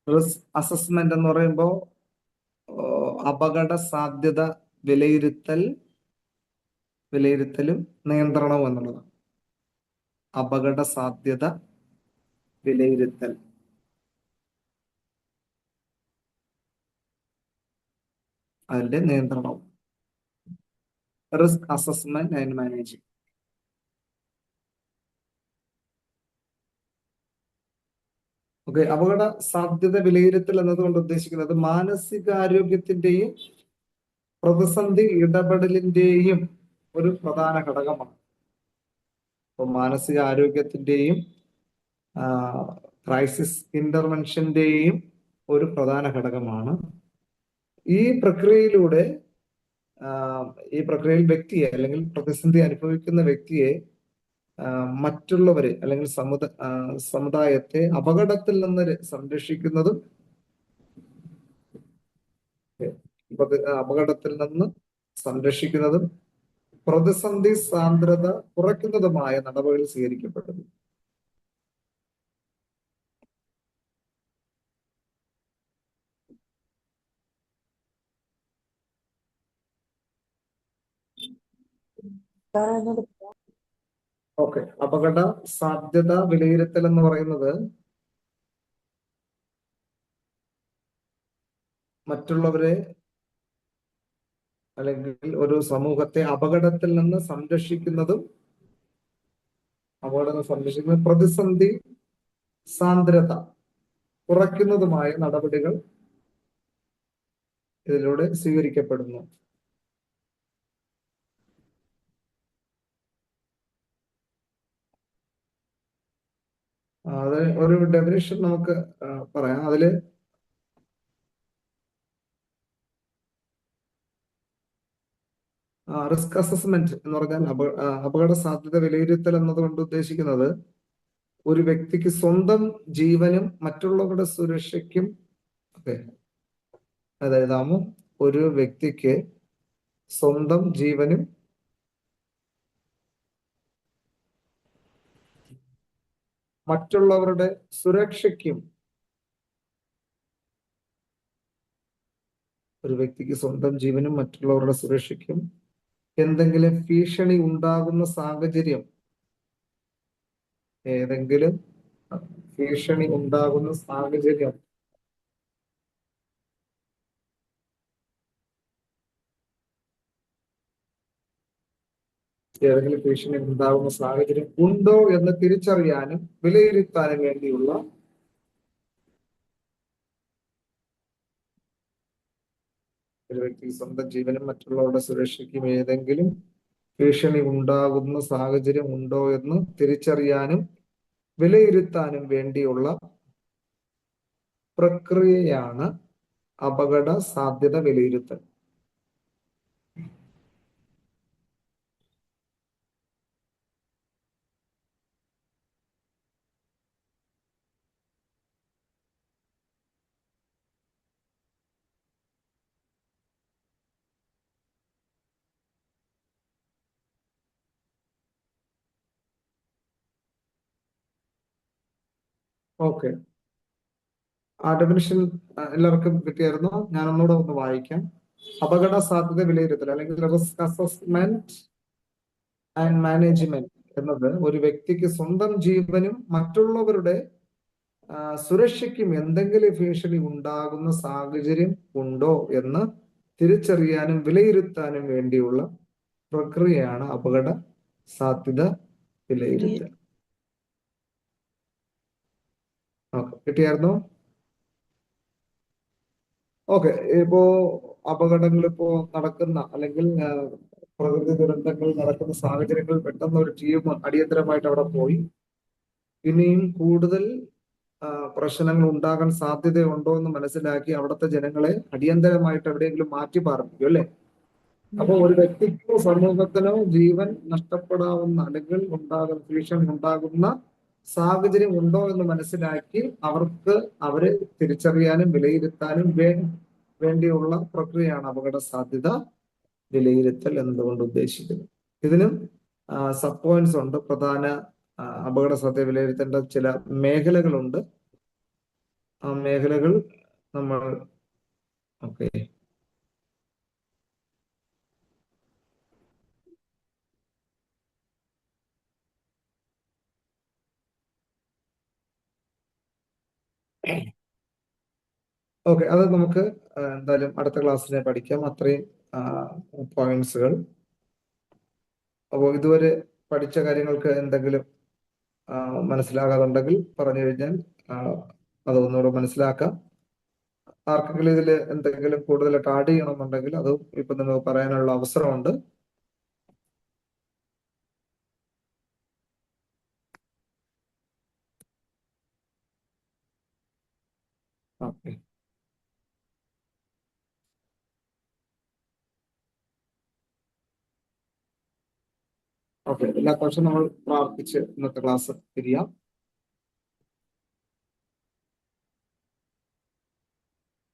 Risk assessment എന്ന് പറയുമ്പോൾ അപകട സാധ്യത വിലയിരുത്തലും നിയന്ത്രണവും എന്നുള്ളതാണ്. അപകട സാധ്യത വിലയിരുത്തൽ, അതിന്റെ നിയന്ത്രണവും. Risk assessment and managing. Okay, അപകട സാധ്യത വിലയിരുത്തൽ എന്നതുകൊണ്ട് ഉദ്ദേശിക്കുന്നത് മാനസികാരോഗ്യത്തിന്റെയും പ്രതിസന്ധി ഇടപെടലിന്റെയും ഒരു പ്രധാന ഘടകമാണ്. അപ്പൊ മാനസികാരോഗ്യത്തിന്റെയും ക്രൈസിസ് ഇന്റർവെൻഷന്റെയും ഒരു പ്രധാന ഘടകമാണ്. ഈ പ്രക്രിയയിൽ വ്യക്തിയെ അല്ലെങ്കിൽ പ്രതിസന്ധി അനുഭവിക്കുന്ന വ്യക്തിയെ മറ്റുള്ളവരെ അല്ലെങ്കിൽ സമുദായത്തെ അപകടത്തിൽ നിന്ന് സംരക്ഷിക്കുന്നതും പ്രതിസന്ധി സാന്ദ്രത കുറയ്ക്കുന്നതുമായ നടപടികൾ സ്വീകരിക്കപ്പെടുന്നു. ഓക്കെ, അപകട സാധ്യത വിലയിരുത്തൽ എന്ന് പറയുന്നത് മറ്റുള്ളവരെ അല്ലെങ്കിൽ ഒരു സമൂഹത്തെ അപകടത്തിൽ നിന്ന് സംരക്ഷിക്കുന്നതും പ്രതിസന്ധി സാന്ദ്രത കുറയ്ക്കുന്നതുമായ നടപടികൾ ഇതിലൂടെ സ്വീകരിക്കപ്പെടുന്നു. അത് ഒരു ഡെഫിനിഷൻ നമുക്ക് പറയാം. അതില് റിസ്ക് അസസ്മെന്റ് എന്ന് പറഞ്ഞാൽ അപകട സാധ്യത വിലയിരുത്തൽ എന്നതുകൊണ്ട് ഉദ്ദേശിക്കുന്നത് ഒരു വ്യക്തിക്ക് സ്വന്തം ജീവനും മറ്റുള്ളവരുടെ സുരക്ഷയ്ക്കും അതായത് ഒരു വ്യക്തിക്ക് സ്വന്തം ജീവനും മറ്റുള്ളവരുടെ സുരക്ഷയ്ക്കും എന്തെങ്കിലും ഭീഷണി ഉണ്ടാകുന്ന സാഹചര്യം ഏതെങ്കിലും ഭീഷണി ഉണ്ടാകുന്ന സാഹചര്യം ഉണ്ടോ എന്ന് തിരിച്ചറിയാനും വിലയിരുത്താനും വേണ്ടിയുള്ള ഒരു വ്യക്തി സ്വന്തം ജീവനും മറ്റുള്ളവരുടെ സുരക്ഷയ്ക്കും ഏതെങ്കിലും ഭീഷണി ഉണ്ടാകുന്ന സാഹചര്യം ഉണ്ടോ എന്ന് തിരിച്ചറിയാനും വിലയിരുത്താനും വേണ്ടിയുള്ള പ്രക്രിയയാണ് അപകട സാധ്യത വിലയിരുത്തൽ. ഓക്കെ, ആ ഡെഫിനിഷൻ എല്ലാവർക്കും കിട്ടിയായിരുന്നോ? ഞാൻ ഒന്നുകൂടെ ഒന്ന് വായിക്കാം. അപകട സാധ്യത വിലയിരുത്തൽ അല്ലെങ്കിൽ റിസ്ക് അസസ്മെന്റ് ആൻഡ് മാനേജ്മെന്റ് എന്നത് ഒരു വ്യക്തിക്ക് സ്വന്തം ജീവനും മറ്റുള്ളവരുടെ സുരക്ഷയ്ക്കും എന്തെങ്കിലും ഭീഷണി ഉണ്ടാകുന്ന സാഹചര്യം ഉണ്ടോ എന്ന് തിരിച്ചറിയാനും വിലയിരുത്താനും വേണ്ടിയുള്ള പ്രക്രിയയാണ് അപകട സാധ്യത വിലയിരുത്തൽ. ഓക്കെ, കിട്ടിയായിരുന്നോ? ഓക്കെ, ഇപ്പോ അപകടങ്ങൾ ഇപ്പോ നടക്കുന്ന അല്ലെങ്കിൽ പ്രകൃതി ദുരന്തങ്ങൾ നടക്കുന്ന സാഹചര്യങ്ങളിൽ പെട്ടെന്ന് ഒരു ടീം അടിയന്തരമായിട്ട് അവിടെ പോയി ഇനിയും കൂടുതൽ പ്രശ്നങ്ങൾ ഉണ്ടാകാൻ സാധ്യതയുണ്ടോ എന്ന് മനസ്സിലാക്കി അവിടുത്തെ ജനങ്ങളെ അടിയന്തരമായിട്ട് എവിടെയെങ്കിലും മാറ്റി പാർപ്പിക്കും അല്ലെ. അപ്പൊ ഒരു വ്യക്തിക്കോ സമൂഹത്തിനോ ജീവൻ നഷ്ടപ്പെടാവുന്ന അല്ലെങ്കിൽ ഭീഷണി ഉണ്ടാകുന്ന സാഹചര്യം ഉണ്ടോ എന്ന് മനസ്സിലാക്കി അവരെ തിരിച്ചറിയാനും വിലയിരുത്താനും വേണ്ടിയുള്ള പ്രക്രിയയാണ് അപകട സാധ്യത വിലയിരുത്തൽ എന്നതുകൊണ്ട് ഉദ്ദേശിക്കുന്നത്. ഇതിനും സബ് പോയിന്റ്സ് ഉണ്ട്. പ്രധാന അപകട സാധ്യത വിലയിരുത്തേണ്ട ചില മേഖലകളുണ്ട്. ആ മേഖലകൾ നമ്മൾ ഓക്കെ ഓക്കെ, അത് നമുക്ക് എന്തായാലും അടുത്ത ക്ലാസ്സിനെ പഠിക്കാം, അത്രയും പോയിന്റ്സുകൾ. അപ്പോൾ ഇതുവരെ പഠിച്ച കാര്യങ്ങൾക്ക് എന്തെങ്കിലും മനസ്സിലാകാതുണ്ടെങ്കിൽ പറഞ്ഞു കഴിഞ്ഞാൽ അതൊന്നുകൂടെ മനസ്സിലാക്കാം. ആർക്കെങ്കിലും ഇതിൽ എന്തെങ്കിലും കൂടുതലായിട്ട് ആഡ് ചെയ്യണമെന്നുണ്ടെങ്കിൽ അതും ഇപ്പൊ നിങ്ങൾക്ക് പറയാനുള്ള അവസരമുണ്ട്. ഓക്കെ ഓക്കെ, എല്ലാ പ്രാവശ്യം നമ്മൾ പ്രാർത്ഥിച്ച് ഇന്നത്തെ ക്ലാസ് പിരിയാം.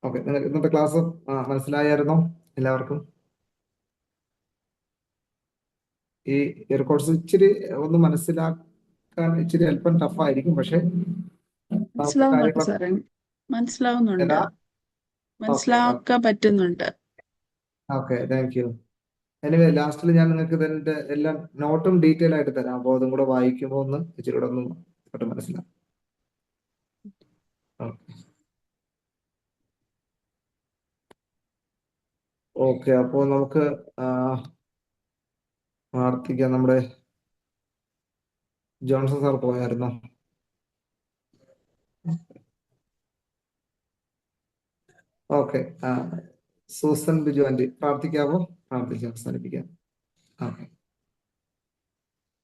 ഓക്കെ, നിങ്ങൾക്ക് ഇന്നത്തെ ക്ലാസ് മനസ്സിലായായിരുന്നോ എല്ലാവർക്കും? ഈ കോഴ്സ് ഇച്ചിരി ഒന്ന് മനസ്സിലാക്കാൻ ഇച്ചിരി അല്പം ടഫായിരിക്കും, പക്ഷെ മനസ്സിലാവുന്നുണ്ട്, മനസ്സിലാക്കാൻ പറ്റുന്നുണ്ട്. Okay, thank you. എനിവേ ലാസ്റ്റിൽ ഞാൻ നിങ്ങൾക്ക് ഇതിന്റെ എല്ലാം നോട്ടും ഡീറ്റെയിൽ ആയിട്ട് തരാം. അപ്പോൾ അതും കൂടെ വായിക്കുമ്പോൾ ഒന്ന് ഇച്ചിരി കൂടെ ഒന്ന് മനസ്സിലാവും. ഓക്കെ, അപ്പോൾ നമുക്ക് പ്രാർത്ഥിക്കാം. നമ്മുടെ ജോൺസൺ സാർ പോയായിരുന്നോ? ഓക്കെ, സൂസൻ ബിജു ആന്റി പ്രാർത്ഥിക്കാമോ? പ്രാർത്ഥിച്ച് അവസാനിപ്പിക്കാം. ഓക്കെ.